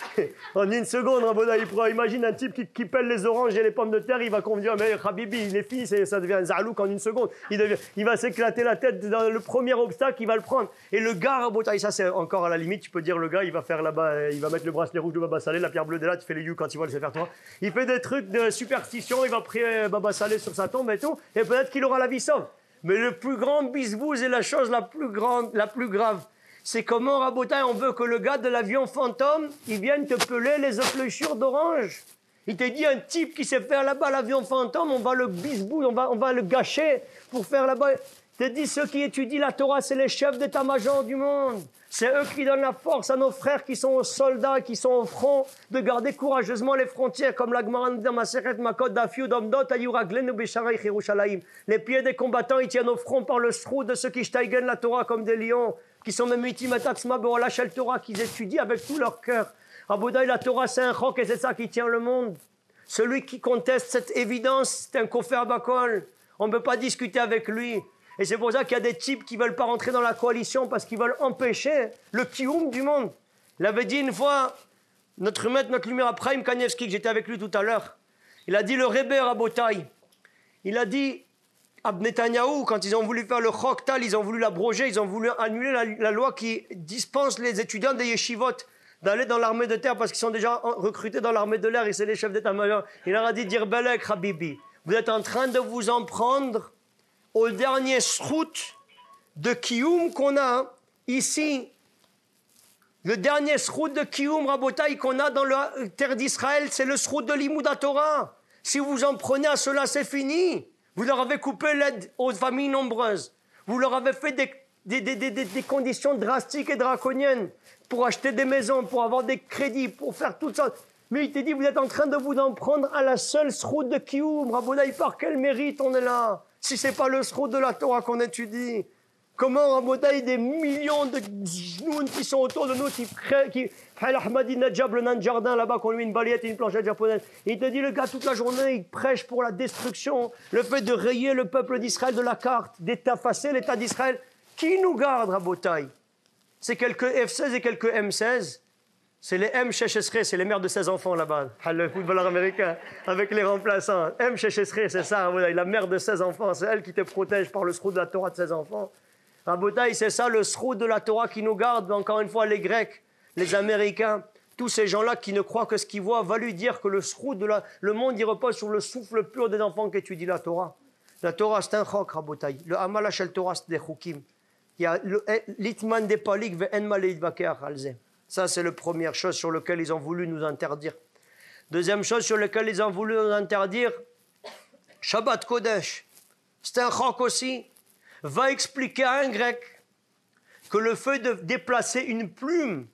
En une seconde, Raboda, imagine un type qui pèle les oranges et les pommes de terre, il va conduire, mais Habibi, les filles, ça devient un Zalouk en une seconde. Il va s'éclater la tête dans le premier obstacle, il va le prendre. Et le gars, Raboda, ça c'est encore à la limite, tu peux dire le gars, il va faire là-bas, il va mettre le bracelet rouge de Baba Salé, la pierre bleue de là, tu fais les you quand il va le faire toi. Il fait des trucs de superstition, il va prier Baba Salé sur sa tombe et tout, et peut-être qu'il aura la vie sauve. Mais le plus grand bisbouze et la chose la plus grave, c'est comment, Rabotai, on veut que le gars de l'avion fantôme, il vienne te peler les épluchures d'orange. Il te dit, un type qui sait faire là-bas l'avion fantôme, on va le bisbouze, on va le gâcher pour faire là-bas. Il te dit, ceux qui étudient la Torah, c'est les chefs d'état-major du monde. C'est eux qui donnent la force à nos frères qui sont soldats, qui sont au front, de garder courageusement les frontières, comme la Gemara dans Masechet Makot Daf Domdot Ayuraglenu Besharei Yerushalayim. Les pieds des combattants, ils tiennent au front par le sroud de ceux qui steigen la Torah comme des lions, qui sont même Mitatzma Be'olah Shel Torah, qu'ils étudient avec tout leur cœur. Aboudaï, la Torah, c'est un chok et c'est ça qui tient le monde. Celui qui conteste cette évidence, c'est un kofer bakol. On ne peut pas discuter avec lui. Et c'est pour ça qu'il y a des types qui ne veulent pas rentrer dans la coalition parce qu'ils veulent empêcher le kioum du monde. Il avait dit une fois, notre maître, notre lumière, Abraham Kanevski, que j'étais avec lui tout à l'heure, il a dit le Rebbe Rabotai, il a dit à Netanyahou, quand ils ont voulu faire le Chok Tal, ils ont voulu l'abroger, ils ont voulu annuler la loi qui dispense les étudiants des yeshivot d'aller dans l'armée de terre parce qu'ils sont déjà recrutés dans l'armée de l'air et c'est les chefs d'état-major. Il leur a dit, dire Belek, Habibi, vous êtes en train de vous en prendre au dernier srout de Kiyum qu'on a ici. Le dernier srout de Kiyum, Rabotai, qu'on a dans la terre d'Israël, c'est le srout de Limoud Torah. Si vous en prenez à cela, c'est fini. Vous leur avez coupé l'aide aux familles nombreuses. Vous leur avez fait des conditions drastiques et draconiennes pour acheter des maisons, pour avoir des crédits, pour faire tout ça. Mais il te dit, vous êtes en train de vous en prendre à la seule srout de Kiyum. Rabotai, par quel mérite on est là? Si ce n'est pas le srout de la Torah qu'on étudie, comment, Rabotai, des millions de genoux qui sont autour de nous, qui Ahmadi Najab, le nain de jardin, là-bas, qu'on lui une balayette et une planchette japonaise. Il te dit, le gars, toute la journée, il prêche pour la destruction, le fait de rayer le peuple d'Israël de la carte, d'effacer l'État d'Israël. Qui nous garde, Rabotai? C'est quelques F-16 et quelques M-16. C'est les M. Chechesre, c'est les mères de 16 enfants là-bas, le footballeur américain, avec les remplaçants. M. Chechesre, c'est ça, la mère de 16 enfants, c'est elle qui te protège par le sroud de la Torah de 16 enfants. Rabotaï, c'est ça le sroud de la Torah qui nous garde, encore une fois, les Grecs, les Américains, tous ces gens-là qui ne croient que ce qu'ils voient, va lui dire que le sroud de le monde, il repose sur le souffle pur des enfants qui étudient la Torah. La Torah, c'est un chok, Rabotaï. Le Amal Hashel Torah, c'est des chukim. Il y a l'itman des palik ve'en maleit vakeach alze. Ça, c'est la première chose sur laquelle ils ont voulu nous interdire. Deuxième chose sur laquelle ils ont voulu nous interdire, Shabbat Kodesh. C'est un chok aussi. Va expliquer à un grec que le fait de déplacer une plume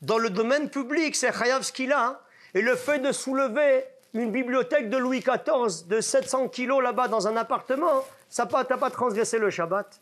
dans le domaine public, c'est chayav ce qu'il a, et le fait de soulever une bibliothèque de Louis XIV de 700 kilos là-bas dans un appartement, t'as pas transgressé le Shabbat.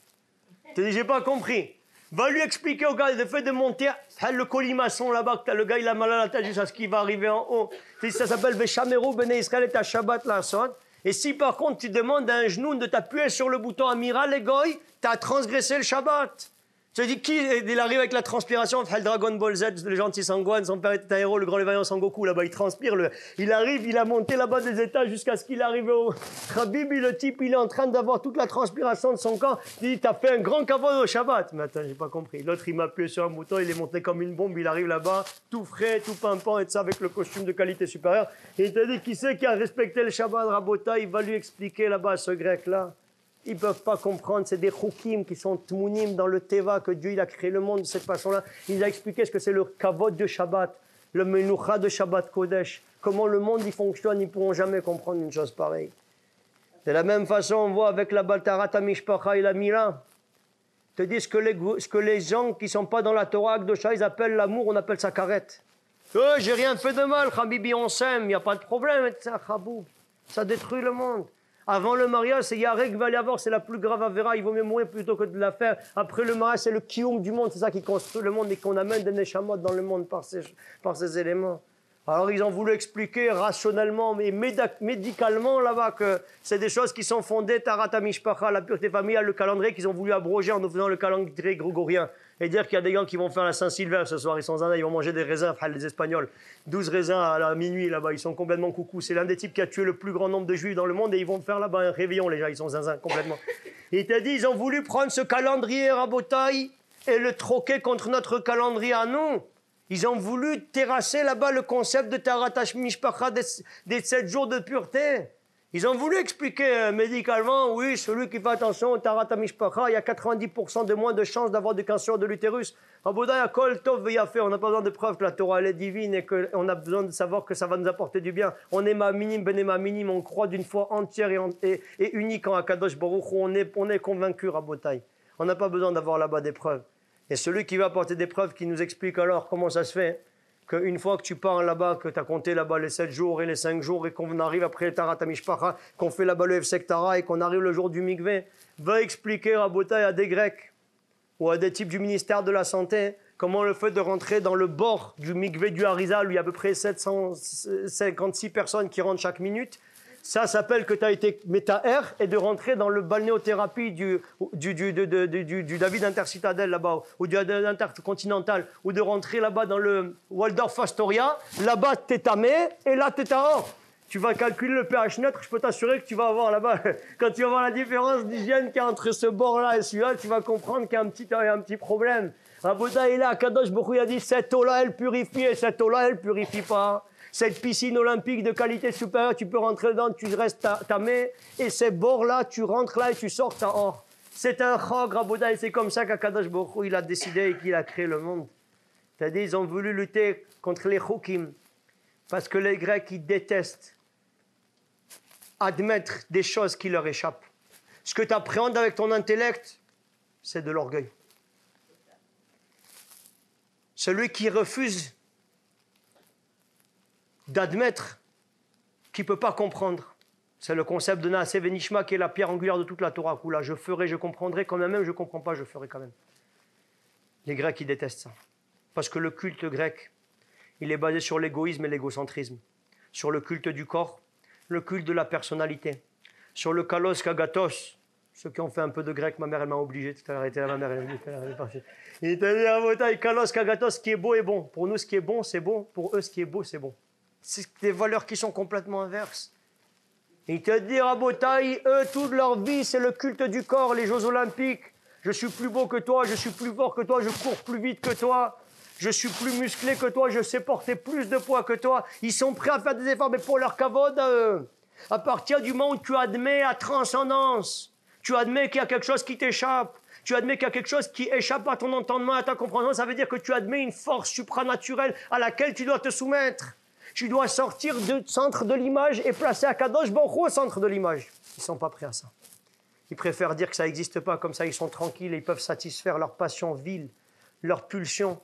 Tu dis, j'ai pas compris. Va lui expliquer au gars le fait de monter le colimaçon là-bas, que le gars il a mal à la tête jusqu'à ce qu'il va arriver en haut. Ça s'appelle Veshameru Bene Israël et ta Shabbat la sonne. Et si par contre tu demandes à un genou de t'appuyer sur le bouton amiral et goy, tu as transgressé le Shabbat. Tu dis qui il arrive avec la transpiration, le Dragon Ball Z, le gentil Sangwan, son père était un héros, le grand vaillant Sangoku là-bas, il transpire, il arrive, il a monté là-bas des étages jusqu'à ce qu'il arrive au Khabib, le type, il est en train d'avoir toute la transpiration de son corps, il dit, t'as fait un grand kavod au Shabbat. Mais attends, j'ai pas compris. L'autre, il m'a appuyé sur un bouton, il est monté comme une bombe, il arrive là-bas, tout frais, tout pimpant, et ça avec le costume de qualité supérieure. Et il t'a dit, qui c'est qui a respecté le Shabbat, Rabota, il va lui expliquer là-bas, ce grec-là. Ils ne peuvent pas comprendre, c'est des choukim qui sont tmounim dans le teva, que Dieu il a créé le monde de cette façon-là. Il a expliqué ce que c'est le kavod de Shabbat, le menucha de Shabbat Kodesh, comment le monde il fonctionne, ils ne pourront jamais comprendre une chose pareille. De la même façon, on voit avec la Baltarat Mishpacha et la Mila, te disent ce que les gens qui ne sont pas dans la Torah Akdosha, ils appellent l'amour, on appelle ça karet. J'ai rien fait de mal, Habibi, on s'aime, il n'y a pas de problème, ça détruit le monde. Avant le mariage, c'est Yarek va y avoir, c'est la plus grave avéra, il vaut mieux mourir plutôt que de la faire. Après le mariage, c'est le kiyum du monde, c'est ça qui construit le monde et qu'on amène des neshamot dans le monde par ces éléments. Alors ils ont voulu expliquer rationnellement mais médicalement là-bas que c'est des choses qui sont fondées, Tarata Mishpacha, la pureté familiale, le calendrier qu'ils ont voulu abroger en nous faisant le calendrier grégorien. Et dire qu'il y a des gens qui vont faire la Saint-Sylvain ce soir, ils sont ils vont manger des raisins, les Espagnols. 12 raisins à minuit là-bas, ils sont complètement coucous. C'est l'un des types qui a tué le plus grand nombre de juifs dans le monde et ils vont faire là-bas un réveillon, les gens, ils sont zinzin complètement. Et il t'a dit, ils ont voulu prendre ce calendrier Rabotaï et le troquer contre notre calendrier à nous. Ils ont voulu terrasser là-bas le concept de Taratash Mishpacha des 7 jours de pureté. Ils ont voulu expliquer médicalement, oui, celui qui fait attention au Tarata Mishpacha, il y a 90% de moins de chances d'avoir des cancers de l'utérus. On n'a pas besoin de preuves que la Torah elle est divine et qu'on a besoin de savoir que ça va nous apporter du bien. On est ma minime, benema minime, on croit d'une foi entière et unique en Akadosh Baruch Hu, on est convaincu, Rabotai. On n'a pas besoin d'avoir là-bas des preuves. Et celui qui va apporter des preuves, qui nous explique alors comment ça se fait qu'une fois que tu pars là-bas, que tu as compté là-bas les 7 jours et les 5 jours et qu'on arrive après le Tarat Mishpacha, qu'on fait là-bas le Hefsek Tara et qu'on arrive le jour du Mikvé, va expliquer à Botaï à des Grecs ou à des types du ministère de la Santé comment le fait de rentrer dans le bord du Mikvé du Harizal où il y a à peu près 756 personnes qui rentrent chaque minute, ça s'appelle que tu as été métaer et de rentrer dans le balnéothérapie du David Intercitadel là-bas, ou du Intercontinental, ou de rentrer là-bas dans le Waldorf Astoria, là-bas t'es tamé et là t'es tahor. Tu vas calculer le pH neutre, je peux t'assurer que tu vas avoir là-bas, quand tu vas voir la différence d'hygiène qu'il y a entre ce bord-là et celui-là, tu vas comprendre qu'il y a un petit problème. Raboda est là, Kadosh Baruch Hu a dit cette eau-là elle purifie et cette eau-là elle purifie pas. Cette piscine olympique de qualité supérieure, tu peux rentrer dedans, tu restes tamé, et ces bords-là, tu rentres là et tu sors tahor. C'est un chog, Raboda, et c'est comme ça qu'Akadosh Baruch Hu, il a décidé et qu'il a créé le monde. C'est-à-dire, ils ont voulu lutter contre les chokim, parce que les Grecs, ils détestent admettre des choses qui leur échappent. Ce que tu appréhendes avec ton intellect, c'est de l'orgueil. Celui qui refuse d'admettre qu'il ne peut pas comprendre. C'est le concept de Naaseh Venishma qui est la pierre angulaire de toute la Torah. Là, je ferai, je comprendrai, quand même je ne comprends pas, je ferai quand même. Les Grecs, ils détestent ça. Parce que le culte grec, il est basé sur l'égoïsme et l'égocentrisme. Sur le culte du corps, le culte de la personnalité. Sur le kalos kagatos, Ceux qui ont fait un peu de grec, ma mère, elle m'a obligé tout à l'heure. Ma mère, elle est partie. Il te dit, Rabotai, Kalos, Kagatos, ce qui est beau est bon. Pour nous, ce qui est bon, c'est bon. Pour eux, ce qui est beau, c'est bon. C'est des valeurs qui sont complètement inverses. Il te dit, Rabotai, eux, toute leur vie, c'est le culte du corps, les Jeux Olympiques. Je suis plus beau que toi, je suis plus fort que toi, je cours plus vite que toi. Je suis plus musclé que toi, je sais porter plus de poids que toi. Ils sont prêts à faire des efforts, mais pour leur kavod à eux. À partir du moment où tu admets la transcendance, tu admets qu'il y a quelque chose qui t'échappe, tu admets qu'il y a quelque chose qui échappe à ton entendement, à ta compréhension, ça veut dire que tu admets une force supranaturelle à laquelle tu dois te soumettre. Tu dois sortir du centre de l'image et placer Akadosh Baruch Hu au centre de l'image. Ils ne sont pas prêts à ça. Ils préfèrent dire que ça n'existe pas, comme ça ils sont tranquilles et ils peuvent satisfaire leurs passions viles, leurs pulsions,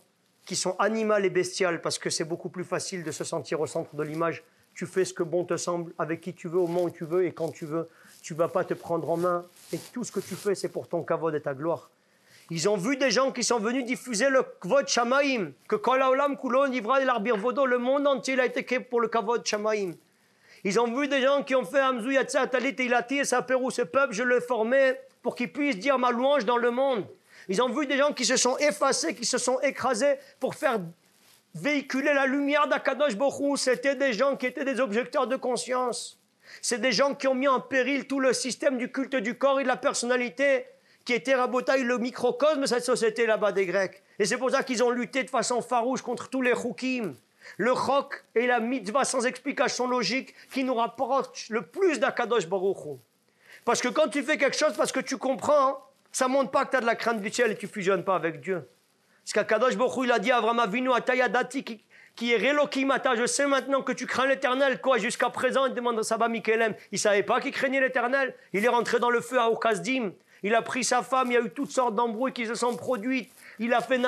qui sont animales et bestiales, parce que c'est beaucoup plus facile de se sentir au centre de l'image. Tu fais ce que bon te semble, avec qui tu veux, au moment où tu veux et quand tu veux. Tu ne vas pas te prendre en main. Et tout ce que tu fais, c'est pour ton kavod et ta gloire. Ils ont vu des gens qui sont venus diffuser le kvod shamaim, que kol haolam kulo nivra l'arbir vodo, le monde entier a été créé pour le kavod shamaim. Ils ont vu des gens qui ont fait Hamzou Yatsa Talit Ilati et Saperou, ce peuple, je le formais pour qu'il puisse dire ma louange dans le monde. Ils ont vu des gens qui se sont effacés, qui se sont écrasés pour faire véhiculer la lumière d'Akadosh Baruch Hu. C'était des gens qui étaient des objecteurs de conscience. C'est des gens qui ont mis en péril tout le système du culte du corps et de la personnalité, qui était Rabotai, le microcosme de cette société là-bas des Grecs. Et c'est pour ça qu'ils ont lutté de façon farouche contre tous les choukim. Le chok et la mitzvah sans explication logique qui nous rapportent le plus d'Akadosh Baruch Hu. Parce que quand tu fais quelque chose parce que tu comprends, ça ne montre pas que tu as de la crainte du ciel et tu ne fusionnes pas avec Dieu. Parce qu'Akadosh Baruch Hu, il a dit à Avraham Avinu, Atayadati, qui est Relokimata, je sais maintenant que tu crains l'Éternel. Quoi, jusqu'à présent, il demande à Saba Mikelem. Il ne savait pas qu'il craignait l'Éternel. Il est rentré dans le feu à Okazdim. Il a pris sa femme, il y a eu toutes sortes d'embrouilles qui se sont produites. Il a fait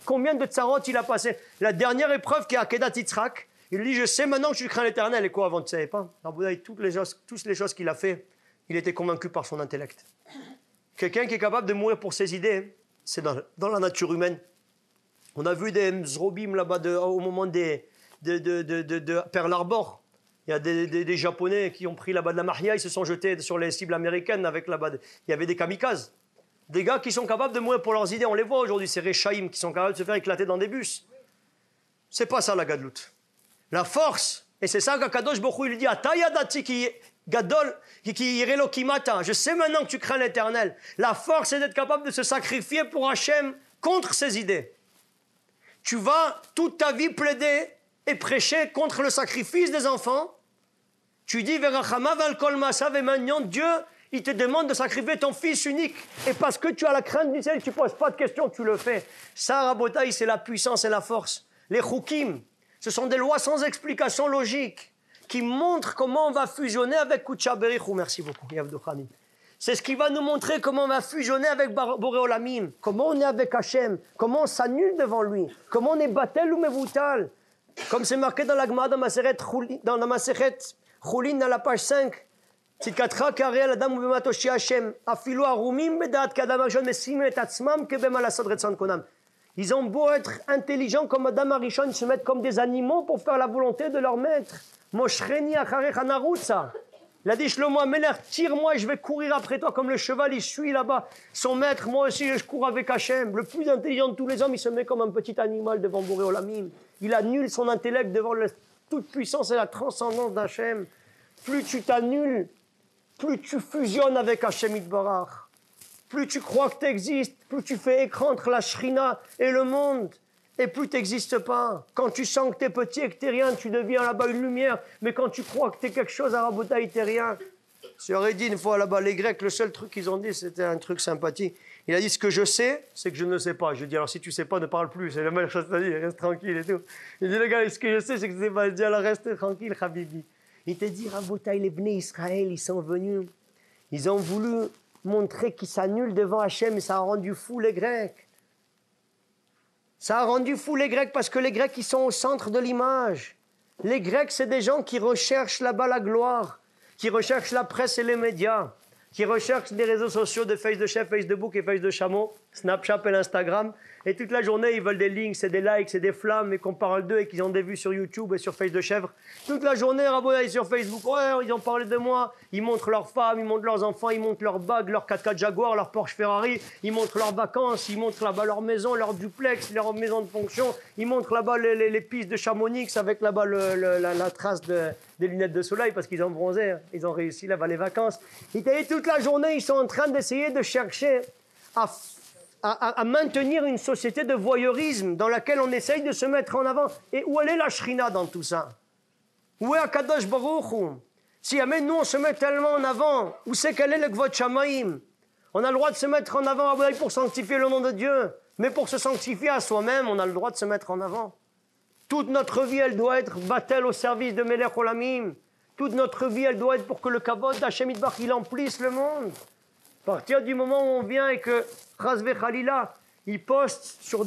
combien de tsarot il a passé. La dernière épreuve qui est à Kedat Yitzhak, il dit, je sais maintenant que tu crains l'Éternel. Et quoi, avant, tu ne savais pas? Toutes les choses qu'il a fait, il était convaincu par son intellect. Quelqu'un qui est capable de mourir pour ses idées, c'est dans la nature humaine. On a vu des zrobim là-bas au moment de Pearl Harbor. Il y a des Japonais qui ont pris là-bas de la Mahia, ils se sont jetés sur les cibles américaines avec là-bas. Il y avait des kamikazes. Des gars qui sont capables de mourir pour leurs idées. On les voit aujourd'hui, ces Rechaïm qui sont capables de se faire éclater dans des bus. C'est pas ça la gadlout. La force, et c'est ça qu'Akadosh Baruch Hu il dit, Atayadati qui gadol, qui irelokimata. Je sais maintenant que tu crains l'Éternel. La force, c'est d'être capable de se sacrifier pour Hachem contre ses idées. Tu vas toute ta vie plaider et prêcher contre le sacrifice des enfants. Tu dis, Verachama valkol masav, et maintenant Dieu, il te demande de sacrifier ton fils unique. Et parce que tu as la crainte du ciel, tu ne poses pas de questions, tu le fais. Ça, Rabotai, c'est la puissance et la force. Les choukim, ce sont des lois sans explication logique qui montrent comment on va fusionner avec Kutcha Berichou. Merci beaucoup, Yavdo Khamid. C'est ce qui va nous montrer comment on va fusionner avec Boré Olamim, comment on est avec Hachem, comment on s'annule devant lui, comment on est batel ou mevoutal. Comme c'est marqué dans la Gemara, dans la Masechet Choulin, dans la page 5, Tzidkatra karei al adam ubematoshi Hashem, afilu arumim bedat kadam arishon mesim et atzmam kebem alasod retzon konam. Ils ont beau être intelligents comme Adam Arishon, ils se mettent comme des animaux pour faire la volonté de leur maître. Moshreni acharecha narutza. Il a dit Shlomo Ameler, tire-moi, je vais courir après toi comme le cheval, il suit là-bas son maître. Moi aussi, je cours avec Hachem. Le plus intelligent de tous les hommes, il se met comme un petit animal devant Boré Olamim. Il annule son intellect devant la toute puissance et la transcendance d'Hachem. Plus tu t'annules, plus tu fusionnes avec Hachem Yitbarach. Plus tu crois que tu existes, plus tu fais écran entre la Shrina et le monde. Et plus tu n'existes pas. Quand tu sens que tu es petit et que tu n'es rien, tu deviens là-bas une lumière. Mais quand tu crois que tu es quelque chose à Rabotai, tu n'es rien. J'aurais dit une fois là-bas, les Grecs, le seul truc qu'ils ont dit, c'était un truc sympathique. Il a dit, ce que je sais, c'est que je ne sais pas. Je dis, alors si tu ne sais pas, ne parle plus. C'est la même chose à dire, reste tranquille et tout. Il dit, le gars, ce que je sais, c'est que je ne sais pas. Je dis, alors reste tranquille, Habibi. Il te dit, Rabotai, les Bnei Israël, ils sont venus. Ils ont voulu montrer qu'ils s'annulent devant Hachem et ça a rendu fou les Grecs. Ça a rendu fou les Grecs parce que les Grecs, ils sont au centre de l'image. Les Grecs, c'est des gens qui recherchent là-bas la gloire, qui recherchent la presse et les médias. qui recherchent des réseaux sociaux de Face de Chef, Facebook et Face de Chameau, Snapchat et Instagram. Et toute la journée, ils veulent des links, c'est des likes, c'est des flammes, et qu'on parle d'eux et qu'ils ont des vues sur YouTube et sur Face de Chèvre. Toute la journée, Rabotaï sur Facebook, ouais, ils ont parlé de moi. Ils montrent leurs femmes, ils montrent leurs enfants, ils montrent leurs bagues, leurs 4x4 Jaguar, leurs Porsche Ferrari. Ils montrent leurs vacances, ils montrent là-bas leur maison, leur duplex, leur maison de fonction. Ils montrent là-bas les pistes de Chamonix avec là-bas la trace des lunettes de soleil parce qu'ils ont bronzé. Hein. Ils ont réussi là-bas les vacances. Et toute la journée, ils sont en train d'essayer de chercher à maintenir une société de voyeurisme dans laquelle on essaye de se mettre en avant. Et où elle est la Shrina dans tout ça? Où est Akadosh Baruch Hu? Si jamais nous on se met tellement en avant, où c'est qu'elle est le Kvod Shamaim? On a le droit de se mettre en avant pour sanctifier le nom de Dieu, mais pour se sanctifier à soi-même, on a le droit de se mettre en avant. Toute notre vie, elle doit être battelle au service de Melech Olamim. Toute notre vie, elle doit être pour que le Kavod d'Hashem Yitbarach, il emplisse le monde. À partir du moment où on vient et que Chazve Khalila, il poste sur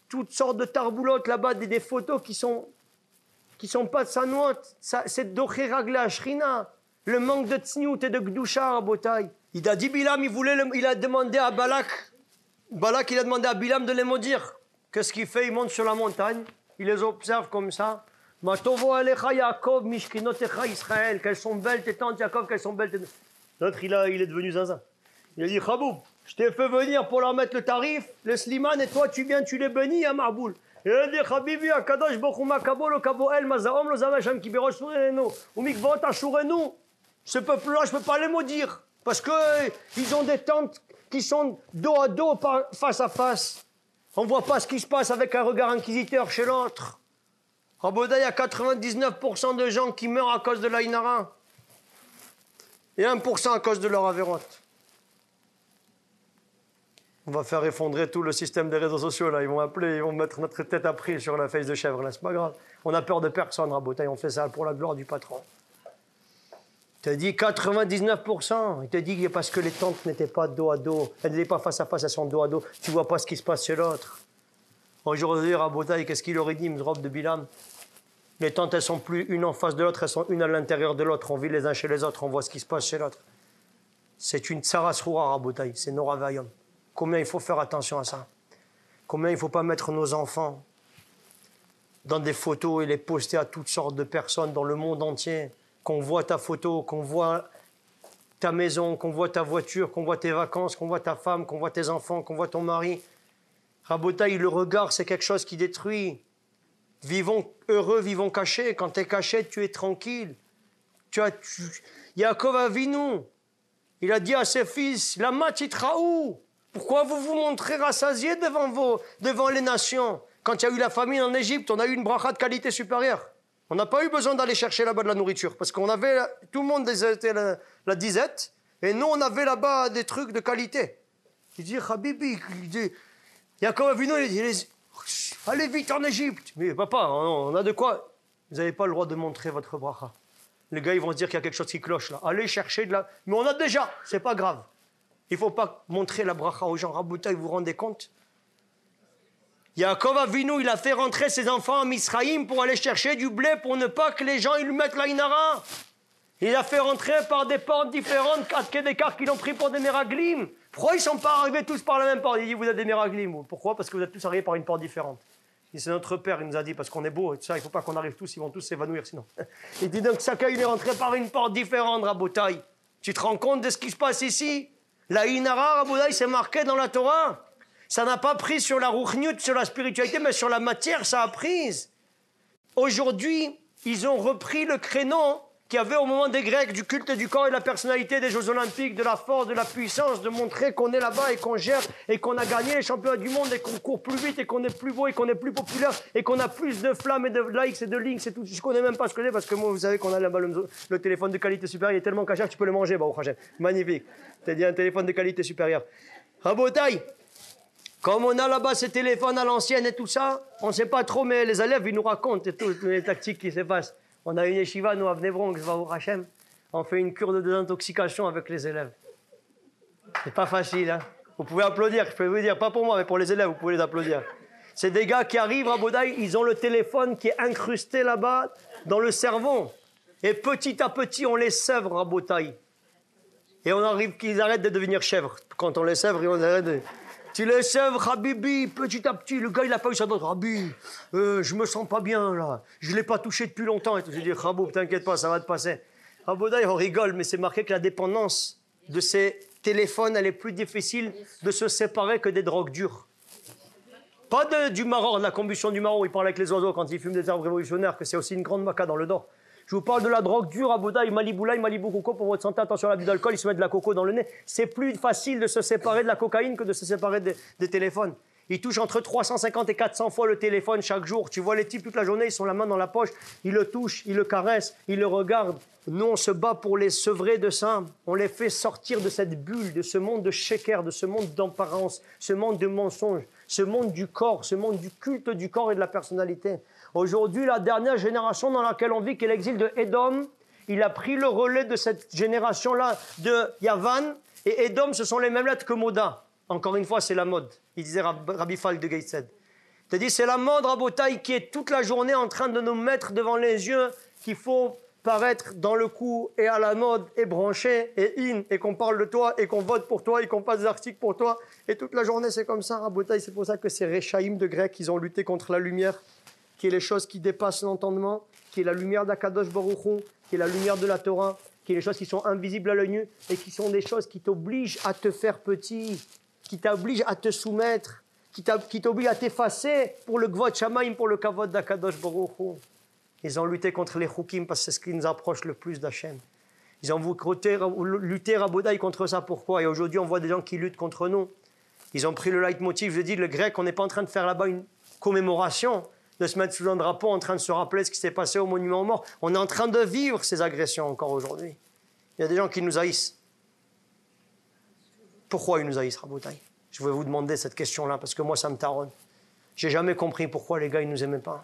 toutes sortes de tarboulottes là-bas, des photos qui sont pas de sa note, c'est Doché Ragla Shrina, le manque de Tzniut et de Gdusha à Botaï. Il a dit Bilam, il a demandé à Balak, il a demandé à Bilam de les maudire. Qu'est-ce qu'il fait? Il monte sur la montagne, il les observe comme ça. Matovo Alecha Yaakov, Mishkinotecha Israël, qu'elles sont belles tes tantes Yaakov, qu'elles sont belles tes... L'autre, il est devenu zinzin. Il a dit, Khaboub, je t'ai fait venir pour leur mettre le tarif, le Sliman, et toi, tu viens, tu les bénis à Marboul. Il a dit, Khabibi, Akadosh, Bochuma, Kabo, le Kabo, El, Mazaom, le Zamasham, Kibirosh, Surenu, ou Mikvot, Ashurenu. Ce peuple-là, je ne peux pas les maudire, parce qu'ils ont des tentes qui sont dos à dos, face à face. On ne voit pas ce qui se passe avec un regard inquisiteur chez l'autre. Raboda, il y a 99% de gens qui meurent à cause de l'Aïnara. Et 1% à cause de leur avérote. On va faire effondrer tout le système des réseaux sociaux, là. Ils vont appeler, ils vont mettre notre tête à prix sur la Face de Chèvre, là. C'est pas grave. On a peur de personne, Rabotaï. On fait ça pour la gloire du patron. Il te dit 99%. Il te dit parce que les tentes n'étaient pas dos à dos. Elles n'étaient pas face à face, elles sont dos à dos. Tu vois pas ce qui se passe chez l'autre. Aujourd'hui, Rabotaï, qu'est-ce qu'il aurait dit, Mzrob de Bilam? Les tentes, elles sont plus une en face de l'autre, elles sont une à l'intérieur de l'autre. On vit les uns chez les autres, on voit ce qui se passe chez l'autre. C'est une tsarasroura, Rabotaï, c'est Noravayom. Combien il faut faire attention à ça? Combien il ne faut pas mettre nos enfants dans des photos et les poster à toutes sortes de personnes dans le monde entier, qu'on voit ta photo, qu'on voit ta maison, qu'on voit ta voiture, qu'on voit tes vacances, qu'on voit ta femme, qu'on voit tes enfants, qu'on voit ton mari. Rabotaï, le regard, c'est quelque chose qui détruit. Vivons heureux, vivons cachés. Quand tu es caché, tu es tranquille. Yaakov Avinu, il a dit à ses fils, la matitraou, pourquoi vous vous montrez rassasiés devant les nations? Quand il y a eu la famine en Égypte, on a eu une bracha de qualité supérieure. On n'a pas eu besoin d'aller chercher là-bas de la nourriture, parce qu'on avait, tout le monde était la disette, et nous on avait là-bas des trucs de qualité. Il dit, Habibi, Yaakov Avinu, il dit, allez vite en Égypte. Mais papa, on a de quoi? Vous n'avez pas le droit de montrer votre bracha. Les gars, ils vont se dire qu'il y a quelque chose qui cloche là. Allez chercher de la... Mais on a déjà, c'est pas grave. Il ne faut pas montrer la bracha aux gens. Raboutaï, vous vous rendez compte? Yaakov Avinu, il a fait rentrer ses enfants en Misraïm pour aller chercher du blé pour ne pas que les gens ils lui mettent la inara. Il a fait rentrer par des portes différentes, quatre Kédékar qui l'ont pris pour des Méraglim. Pourquoi ils ne sont pas arrivés tous par la même porte? Il dit, vous êtes des Méraglim. Pourquoi? Parce que vous êtes tous arrivés par une porte différente. C'est notre père, il nous a dit, parce qu'on est beau et tout ça, il ne faut pas qu'on arrive tous, ils vont tous s'évanouir sinon. Il dit donc, chacun il est rentré par une porte différente, Rabotaï. Tu te rends compte de ce qui se passe ici? La Inara, Rabotaï, c'est marqué dans la Torah. Ça n'a pas pris sur la rouchniut, sur la spiritualité, mais sur la matière, ça a pris. Aujourd'hui, ils ont repris le créneau qu'il y avait au moment des Grecs, du culte du corps et de la personnalité des Jeux Olympiques, de la force, de la puissance, de montrer qu'on est là-bas et qu'on gère et qu'on a gagné les championnats du monde et qu'on court plus vite et qu'on est plus beau et qu'on est plus populaire et qu'on a plus de flammes et de likes et de links et tout. Je ne connais même pas ce que c'est parce que moi, vous savez qu'on a là-bas le téléphone de qualité supérieure, il est tellement caché que tu peux le manger, bah, au magnifique. C'est-à-dire un téléphone de qualité supérieure. Rabotaï, comme on a là-bas ces téléphones à l'ancienne et tout ça, on ne sait pas trop, mais les élèves, ils nous racontent et toutes les tactiques qui se passent. On a une yeshiva, nous, à Bnei-Bronx, Hachem. On fait une cure de désintoxication avec les élèves. C'est pas facile, hein. Vous pouvez applaudir, je peux vous dire, pas pour moi, mais pour les élèves, vous pouvez les applaudir. C'est des gars qui arrivent à Bodaï, ils ont le téléphone qui est incrusté là-bas dans le cerveau. Et petit à petit, on les sèvre à Bodaï. Et on arrive qu'ils arrêtent de devenir chèvres. Quand on les sèvre, on arrête de... Tu les sèvres, Habibi, petit à petit. Le gars, il n'a pas eu ça d'autre. Rabbi, je me sens pas bien, là. Je ne l'ai pas touché depuis longtemps. Et je dis, Raboub, t'inquiète pas, ça va te passer. Raboudaï, on rigole, mais c'est marqué que la dépendance de ces téléphones, elle est plus difficile de se séparer que des drogues dures. Pas du maror, de la combustion du maror, il parle avec les oiseaux quand ils fument des herbes révolutionnaires, que c'est aussi une grande maca dans le dos. Je vous parle de la drogue dure, Aboudaï, Maliboulaï, Malibu Coco, pour votre santé, attention à l'abus d'alcool, ils se mettent de la coco dans le nez. C'est plus facile de se séparer de la cocaïne que de se séparer des téléphones. Ils touchent entre 350 et 400 fois le téléphone chaque jour. Tu vois les types toute la journée, ils sont la main dans la poche, ils le touchent, ils le caressent, ils le regardent. Nous, on se bat pour les sevrer de ça. On les fait sortir de cette bulle, de ce monde de shaker, de ce monde d'apparence, ce monde de mensonges, ce monde du corps, ce monde du culte du corps et de la personnalité. Aujourd'hui, la dernière génération dans laquelle on vit, qui est l'exil de Édom, il a pris le relais de cette génération-là de Yavan. Et Édom, ce sont les mêmes lettres que Moda. Encore une fois, c'est la mode. Il disait Rabbi Falk de Gateshead. C'est-à-dire, c'est la mode, Rabotaï, qui est toute la journée en train de nous mettre devant les yeux qu'il faut paraître dans le coup et à la mode et branché et in et qu'on parle de toi et qu'on vote pour toi et qu'on passe des articles pour toi. Et toute la journée, c'est comme ça, Rabotaï. C'est pour ça que ces Réchaïm de Grec, ils ont lutté contre la lumière, qui est les choses qui dépassent l'entendement, qui est la lumière d'Akadosh Baruch Hu, qui est la lumière de la Torah, qui est les choses qui sont invisibles à l'œil nu et qui sont des choses qui t'obligent à te faire petit, qui t'obligent à te soumettre, qui t'obligent à t'effacer pour le Gvod Shamaim, pour le Kavod d'Akadosh Baruch Hu. Ils ont lutté contre les Choukim parce que c'est ce qui nous approche le plus d'Hachem. Ils ont lutté Rabodaï contre ça. Pourquoi? Et aujourd'hui, on voit des gens qui luttent contre nous. Ils ont pris le leitmotiv. Je dis, le grec, on n'est pas en train de faire là-bas une commémoration, de se mettre sous un drapeau en train de se rappeler ce qui s'est passé au monument aux morts. On est en train de vivre ces agressions encore aujourd'hui. Il y a des gens qui nous haïssent. Pourquoi ils nous haïssent, Rabotaï? Je vais vous demander cette question-là parce que moi, ça me taronne. J'ai jamais compris pourquoi les gars, ils nous aimaient pas.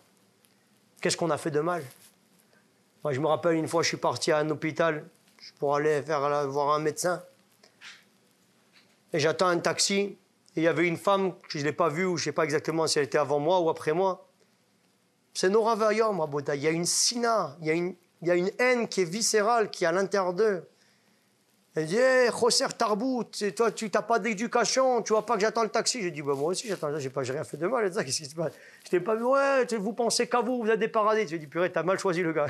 Qu'est-ce qu'on a fait de mal? Moi, je me rappelle une fois, je suis parti à un hôpital pour aller voir un médecin. Et j'attends un taxi. Et il y avait une femme, je ne l'ai pas vue, ou je ne sais pas exactement si elle était avant moi ou après moi. C'est Nora Vayom, Rabotaï. Il y a une sina, il y a une haine qui est viscérale, qui est à l'intérieur d'eux. Elle dit, hé, Choser Tarbout, toi, tu n'as pas d'éducation, tu vois pas que j'attends le taxi. J'ai dit, bah, moi aussi, j'attends, j'ai rien fait de mal. Qu'est-ce qui se passe? Je t'ai pas vu, ouais, vous pensez qu'à vous, vous êtes des paradis. J'ai dit, purée, t'as mal choisi le gars.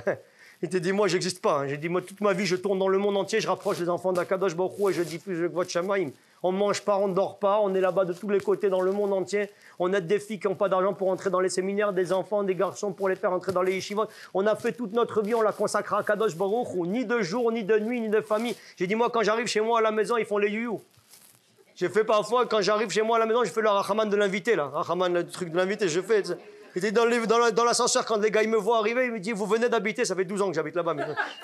Il t'a dit, moi, j'existe pas. Hein. J'ai dit, moi, toute ma vie, je tourne dans le monde entier, je rapproche les enfants d'Akadosh Baruch Hu et je diffuse le Gvod Shamaim. On ne mange pas, on ne dort pas, on est là-bas de tous les côtés dans le monde entier. On aide des filles qui n'ont pas d'argent pour entrer dans les séminaires, des enfants, des garçons pour les faire entrer dans les yeshivot. On a fait toute notre vie, on l'a consacrée à Akadosh Baruch Hu, ni de jour, ni de nuit, ni de famille. J'ai dit, moi, quand j'arrive chez moi à la maison, ils font les youyou. J'ai fait parfois, quand j'arrive chez moi à la maison, je fais le rachaman de l'invité, là. Rachaman, le truc de l'invité, je fais. J'étais dans l'ascenseur, quand les gars ils me voient arriver, ils me disent, vous venez d'habiter, ça fait 12 ans que j'habite là-bas.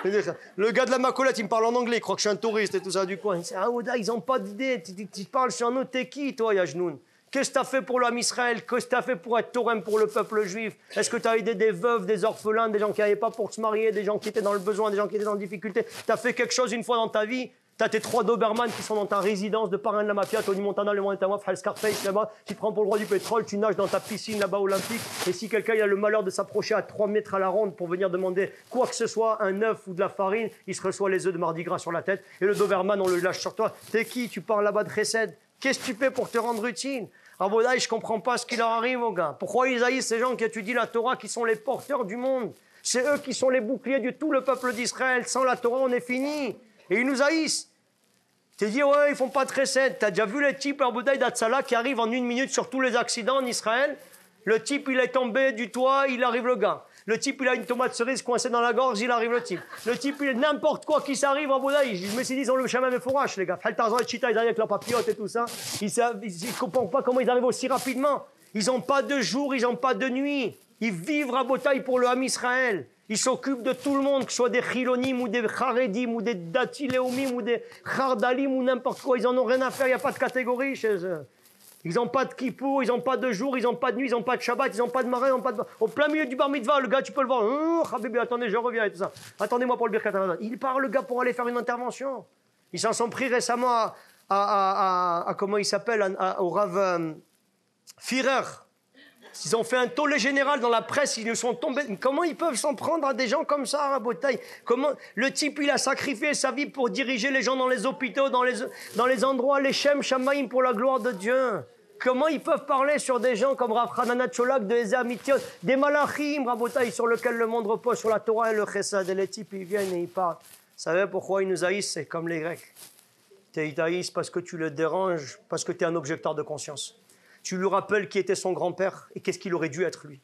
Le gars de la Macolette, il me parle en anglais, il croit que je suis un touriste et tout ça du coin. Il dit, ah, Ouda, ils n'ont pas d'idée, tu parles sur un autre, t'es qui, toi, Yajnoun? Qu'est-ce que tu as fait pour l'homme Israël? Qu'est-ce que tu as fait pour être Torem pour le peuple juif? Est-ce que tu as aidé des veuves, des orphelins, des gens qui n'avaient pas pour se marier, des gens qui étaient dans le besoin, des gens qui étaient dans la difficulté? Tu as fait quelque chose une fois dans ta vie? Tu as tes 3 Doberman qui sont dans ta résidence de parrain de la mafia, Tony Montana, le Montana, Hal Scarface là-bas, qui te prend pour le roi du pétrole, tu nages dans ta piscine là-bas olympique, et si quelqu'un a le malheur de s'approcher à 3 mètres à la ronde pour venir demander quoi que ce soit, un œuf ou de la farine, il se reçoit les œufs de Mardi Gras sur la tête, et le Doberman, on le lâche sur toi. T'es qui? Tu parles là-bas de Chesed. Qu'est-ce que tu fais pour te rendre utile? Rabodaï, je ne comprends pas ce qui leur arrive aux gars. Pourquoi ils haïssent ces gens qui étudient la Torah, qui sont les porteurs du monde? C'est eux qui sont les boucliers de tout le peuple d'Israël. Sans la Torah, on est fini. Et ils nous haïssent. Tu dis, ouais, ils font pas de recette. Tu as déjà vu les types à Boudaï d'Atsala qui arrivent en 1 minute sur tous les accidents en Israël? Le type, il est tombé du toit, il arrive le gars. Le type, il a une tomate cerise coincée dans la gorge, il arrive le type. Le type, il n'importe quoi qui s'arrive en Boudaï. Je me suis dit, ils ont le chemin de fourrage, les gars. Tarzan et Chita, ils arrivent avec leur papillote et tout ça. Ils ne comprennent pas comment ils arrivent aussi rapidement. Ils n'ont pas de jour, ils n'ont pas de nuit. Ils vivent à Botaï pour le Ham Israël. Ils s'occupent de tout le monde, que ce soit des Chilonim ou des Charedim ou des Datiléomim ou des Chardalim ou n'importe quoi. Ils n'en ont rien à faire, il n'y a pas de catégorie chez eux. Ils n'ont pas de kippour, ils n'ont pas de jour, ils n'ont pas de nuit, ils n'ont pas de Shabbat, ils n'ont pas de marin, ils n'ont pas de... Au plein milieu du bar mitzvah, le gars, tu peux le voir. Habibi, attendez, je reviens et tout ça. Attendez-moi pour le Birkat Hamazon. Il part, le gars, pour aller faire une intervention. Ils s'en sont pris récemment à comment il s'appelle, au Rav Firer. Ils ont fait un tollé général dans la presse, ils nous sont tombés. Comment ils peuvent s'en prendre à des gens comme ça, Rabotaï? Comment le type, il a sacrifié sa vie pour diriger les gens dans les hôpitaux, dans les endroits, les Shem Shamaïm pour la gloire de Dieu. Comment ils peuvent parler sur des gens comme Rav Hanana Tcholak de Ezer Mithiot, des Malachim, Rabotaï, sur lesquels le monde repose, sur la Torah et le Chesed, et les types, ils viennent et ils parlent. Vous savez pourquoi ils nous haïssent? C'est comme les Grecs. Ils t'haïssent parce que tu le déranges, parce que tu es un objecteur de conscience. Tu lui rappelles qui était son grand-père et qu'est-ce qu'il aurait dû être lui.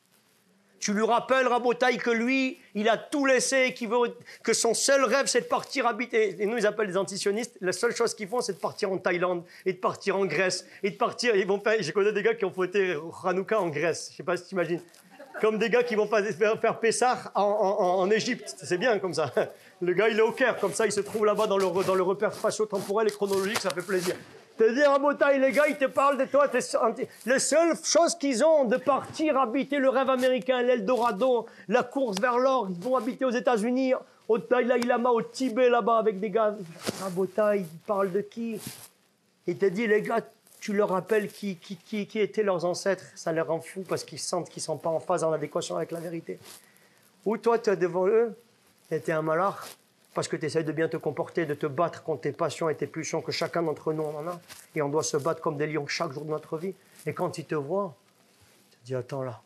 Tu lui rappelles, Rabotaï, que lui, il a tout laissé, que son seul rêve, c'est de partir habiter. Et nous, ils appellent les antisionistes. La seule chose qu'ils font, c'est de partir en Thaïlande et de partir en Grèce. Et de partir, je connais des gars qui ont fêté Hanouka en Grèce. Je ne sais pas si tu imagines. Comme des gars qui vont faire Pessah en Égypte. C'est bien comme ça. Le gars, il est au Caire. Comme ça, il se trouve là-bas dans le repère spatio-temporel et chronologique. Ça fait plaisir. Te dire à Botaï, les gars, ils te parlent de toi. Les seules choses qu'ils ont de partir habiter le rêve américain, l'Eldorado, la course vers l'or, ils vont habiter aux États-Unis, au Dalai Lama, au Tibet, là-bas, avec des gars. À Botaï, ils parlent de qui? Il te dit, les gars, tu leur rappelles qui étaient leurs ancêtres. Ça les rend fous parce qu'ils sentent qu'ils ne sont pas en phase, en adéquation avec la vérité. Ou toi, tu es devant eux, et tu es un malach. Parce que tu essaies de bien te comporter, de te battre contre tes passions et tes pulsions, que chacun d'entre nous en a. Et on doit se battre comme des lions chaque jour de notre vie. Et quand il te voit, tu te dis, attends là,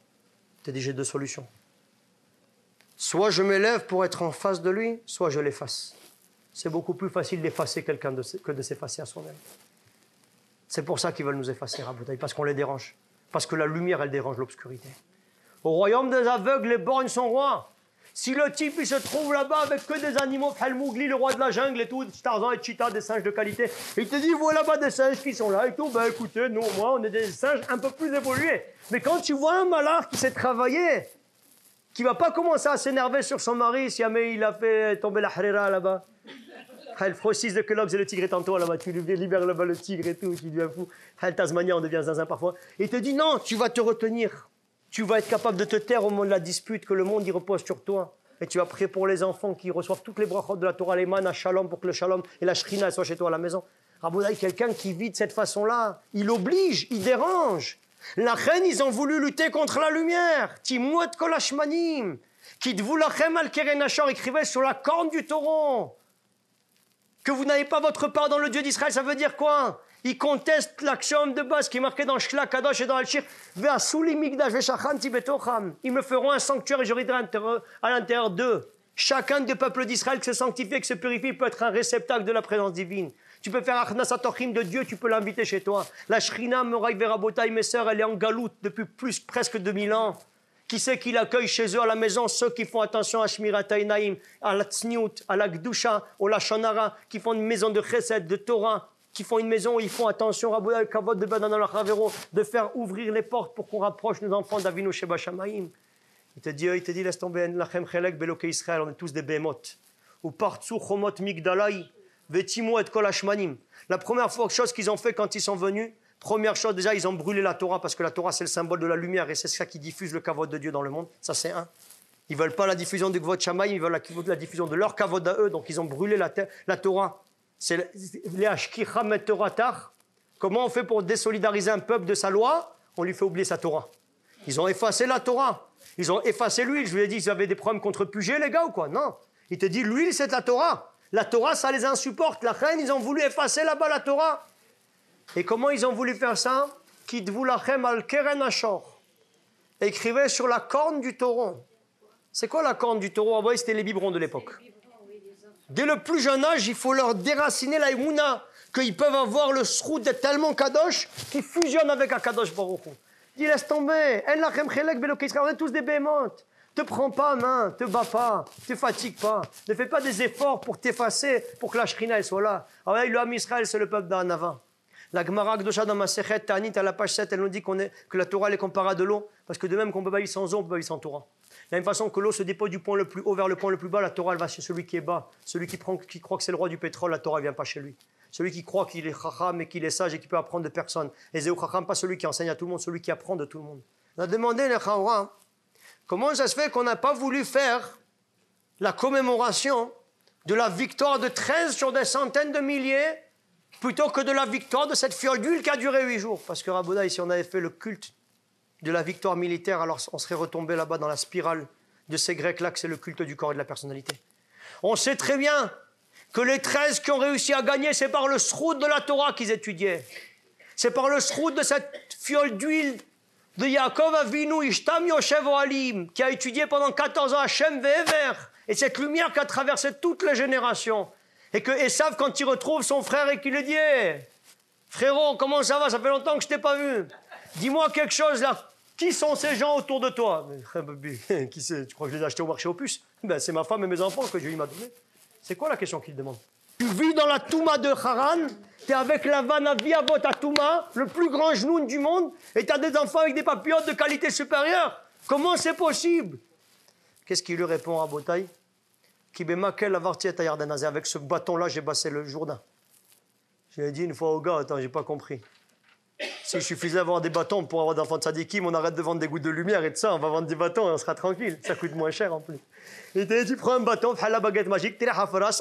tu te dis, j'ai deux solutions. Soit je m'élève pour être en face de lui, soit je l'efface. C'est beaucoup plus facile d'effacer quelqu'un que de s'effacer à soi-même. C'est pour ça qu'ils veulent nous effacer, Rabotaï, parce qu'on les dérange. Parce que la lumière, elle dérange l'obscurité. Au royaume des aveugles, les borgnes sont rois. Si le type, il se trouve là-bas avec que des animaux, Khalmougli, le roi de la jungle et tout, Tarzan et Cheetah, des singes de qualité, et il te dit, voilà là-bas des singes qui sont là et tout, ben écoutez, nous, moi, on est des singes un peu plus évolués. Mais quand tu vois un malard qui sait travailler, qui va pas commencer à s'énerver sur son mari si jamais il a fait tomber la harira là-bas, le frossis de Kellogg's et le tigre est en toi là-bas, tu libères là-bas le tigre et tout, tu deviens fou. Tasmania, on devient zinzin parfois. Et il te dit, non, tu vas te retenir. Tu vas être capable de te taire au moment de la dispute, que le monde y repose sur toi. Et tu vas prier pour les enfants qui reçoivent toutes les brachot de la Torah, les manas, shalom, pour que le shalom et la shrina soient chez toi à la maison. Raboulaï, quelqu'un qui vit de cette façon-là, il oblige, il dérange. La reine, ils ont voulu lutter contre la lumière. Timouet kolashmanim. Kitvu lachem al keren ashor, écrivait sur la corne du taureau. Que vous n'avez pas votre part dans le Dieu d'Israël, ça veut dire quoi? Ils contestent l'axiome de base qui est marqué dans Shla Kadosh et dans Al-Shir. Ils me feront un sanctuaire et je resterai à l'intérieur d'eux. Chacun des peuples d'Israël qui se sanctifie, qui se purifie, peut être un réceptacle de la présence divine. Tu peux faire Achnasat Tochim de Dieu, tu peux l'inviter chez toi. La Shrina, Moraï Verabotaï, mes sœurs, elle est en galoute depuis presque 2000 ans. Qui c'est qui l'accueille chez eux à la maison? Ceux qui font attention à Shmirat Hainaim, à la Tzniut, à la Gdusha, au Lashonara, qui font une maison de Chesed, de Torah, qui font une maison où ils font attention, Rabouya, Kavod, de Banan al-Chavero, de faire ouvrir les portes pour qu'on rapproche nos enfants d'Avinu Sheba Shamaim. Il te dit, laisse tomber, Lachem Chelek, Beloke Israël, on est tous des behemoths. Ou Partsu Chomot Migdalai, Vetimu et Kol Hashmanim. La première chose qu'ils ont fait quand ils sont venus, première chose, déjà, ils ont brûlé la Torah, parce que la Torah, c'est le symbole de la lumière, et c'est ça qui diffuse le kavod de Dieu dans le monde. Ça, c'est un. Ils ne veulent pas la diffusion du Kvod Shamaïm, ils veulent la diffusion de leur kavod à eux, donc ils ont brûlé la Torah. C'est les Ashkicham et Toratar. Comment on fait pour désolidariser un peuple de sa loi? On lui fait oublier sa Torah. Ils ont effacé la Torah. Ils ont effacé l'huile. Je vous ai dit, ils avaient des problèmes contre Puget, les gars, ou quoi? Non. Il te dit, l'huile, c'est la Torah. La Torah, ça les insupporte. La reine, ils ont voulu effacer là-bas la Torah. Et comment ils ont voulu faire ça? Kitvu lachem al keren ashor. Écrivez sur la corne du taureau. C'est quoi la corne du taureau? Ah ouais, c'était les biberons de l'époque. Dès le plus jeune âge, il faut leur déraciner la émouna, qu'ils peuvent avoir le srout d'être tellement kadosh qu'ils fusionnent avec un kadosh baruch Hu. Dis, laisse tomber. En lachem chelek beloke Israël. On est tous des bémotes. Te prends pas main, te bats pas, te fatigue pas. Ne fais pas des efforts pour t'effacer, pour que la shrina elle soit là. Ah ouais, le Ham Israël, c'est le peuple d'Anava. La Gemara Gdosha dans Masechet Ta'anit à la page 7, elle nous dit que la Torah elle est comparée à de l'eau, parce que de même qu'on peut pas vivre sans eau, on peut pas vivre sans Torah. De la même façon que l'eau se dépose du point le plus haut vers le point le plus bas, la Torah elle va chez celui qui est bas. Celui qui croit que c'est le roi du pétrole, la Torah ne vient pas chez lui. Celui qui croit qu'il est chacham et qu'il est sage et qu'il peut apprendre de personne. Et Zéou chacham, pas celui qui enseigne à tout le monde, celui qui apprend de tout le monde. On a demandé les Chawra, comment ça se fait qu'on n'a pas voulu faire la commémoration de la victoire de 13 sur des centaines de milliers plutôt que de la victoire de cette fiole d'huile qui a duré 8 jours. Parce que Raboda, si on avait fait le culte de la victoire militaire, alors on serait retombé là-bas dans la spirale de ces Grecs-là, que c'est le culte du corps et de la personnalité. On sait très bien que les 13 qui ont réussi à gagner, c'est par le sroud de la Torah qu'ils étudiaient. C'est par le sroud de cette fiole d'huile de Yaakov Avinu, Ishtam Yoshev Ohalim, qui a étudié pendant 14 ans Hachem Ve'ever, et cette lumière qui a traversé toutes les générations. Et que Esav, quand il retrouve son frère et qu'il lui dit hey, « Frérot, comment ça va? Ça fait longtemps que je ne t'ai pas vu. Dis-moi quelque chose là. Qui sont ces gens autour de toi ?» Qui c'est? Tu crois que je les ai achetés au marché aux puces? Ben, c'est ma femme et mes enfants que Dieu m'a donné. C'est quoi la question qu'il demande? Tu vis dans la Touma de Haran, tu es avec la Vanavi Avot à Touma, le plus grand genoun du monde, et tu as des enfants avec des papillotes de qualité supérieure. Comment c'est possible? Qu'est-ce qu'il lui répond à Botaï? Avec ce bâton-là, j'ai passé le Jourdain. J'ai dit une fois au gars, attends, j'ai pas compris. S'il suffisait d'avoir des bâtons pour avoir des enfants de Sadikim, on arrête de vendre des gouttes de lumière et de ça, on va vendre des bâtons et on sera tranquille. Ça coûte moins cher en plus. Il t'a dit, tu prends un bâton, la baguette magique,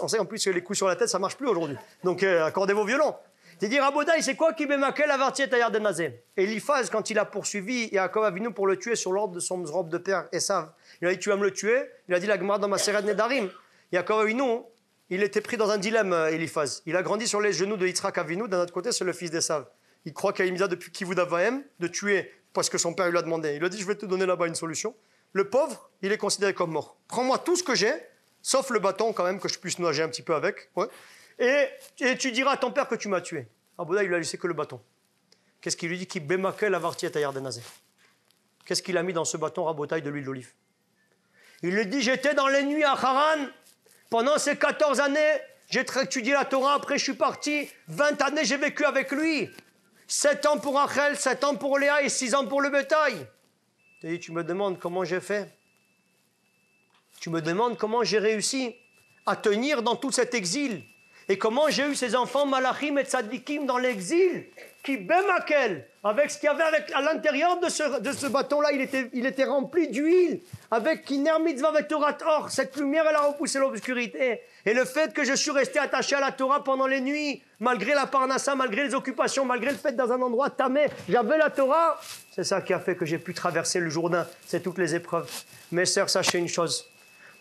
on sait en plus que les coups sur la tête, ça marche plus aujourd'hui. Donc accordez vos violons. Il dit, Rabodaï, c'est quoi qui bémaquel avartiet tayar denazé? Et Eliphaz, quand il a poursuivi Yaakov Avinu pour le tuer sur l'ordre de son robe de père Esav, il a dit, tu vas me le tuer? Il a dit la Gemara dans Maseret Nedarim. Yaakov Avinu, il était pris dans un dilemme, Eliphaz. Il a grandi sur les genoux de Yitzhak Avinu, d'un autre côté, c'est le fils d'Esav. Il croit qu'il y a une mida depuis Kivud Avahem de tuer parce que son père lui a demandé. Il a dit, je vais te donner là-bas une solution. Le pauvre, il est considéré comme mort. Prends-moi tout ce que j'ai, sauf le bâton quand même, que je puisse nager un petit peu avec. Ouais. Et tu diras à ton père que tu m'as tué. Abouda, il lui a laissé que le bâton. Qu'est-ce qu'il lui dit? Qui bémakel avartiet tayar denazé. Qu'est-ce qu'il a mis dans ce bâton rabotaille de l'huile d'olive? Il lui dit, j'étais dans les nuits à Haran. Pendant ces 14 années, j'ai étudié la Torah. Après, je suis parti. 20 années, j'ai vécu avec lui. 7 ans pour Rachel, 7 ans pour Léa et 6 ans pour le bétail. Et tu me demandes comment j'ai fait? Tu me demandes comment j'ai réussi à tenir dans tout cet exil? Et comment j'ai eu ces enfants Malachim et Tzadikim dans l'exil? Qui bémakel, avec ce qu'il y avait à l'intérieur de ce bâton-là, il était rempli d'huile, avec Kiner Mitzvah Vetorat Or. Cette lumière, elle a repoussé l'obscurité. Et le fait que je suis resté attaché à la Torah pendant les nuits, malgré la parnassa, malgré les occupations, malgré le fait dans un endroit tamé, j'avais la Torah, c'est ça qui a fait que j'ai pu traverser le Jourdain, c'est toutes les épreuves. Mes sœurs, sachez une chose,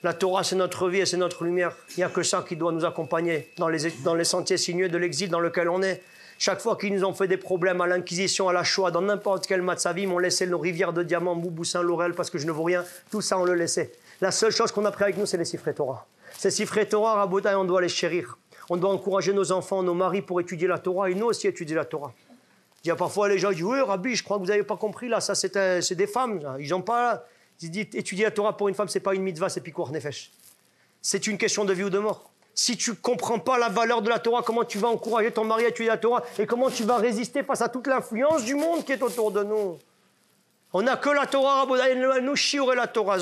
la Torah c'est notre vie et c'est notre lumière. Il n'y a que ça qui doit nous accompagner dans les sentiers sinueux de l'exil dans lequel on est. Chaque fois qu'ils nous ont fait des problèmes à l'Inquisition, à la Shoah, dans n'importe quel matzavim, on laissait nos rivières de diamants, Boubou, Saint-Laurel, parce que je ne vaux rien. Tout ça, on le laissait. La seule chose qu'on a pris avec nous, c'est les Sifrei Torah. Ces Sifrei Torah, Rabotai, on doit les chérir. On doit encourager nos enfants, nos maris pour étudier la Torah et nous aussi étudier la Torah. Il y a parfois les gens qui disent, oui, Rabbi, je crois que vous n'avez pas compris, là, ça c'est des femmes. Là. Ils n'ont pas. Ils disent, étudier la Torah pour une femme, ce n'est pas une mitzvah, c'est pikuach nefesh. C'est une question de vie ou de mort. Si tu ne comprends pas la valeur de la Torah, comment tu vas encourager ton mari à étudier la Torah et comment tu vas résister face à toute l'influence du monde qui est autour de nous? On n'a que la Torah, nous chiourer la Torah.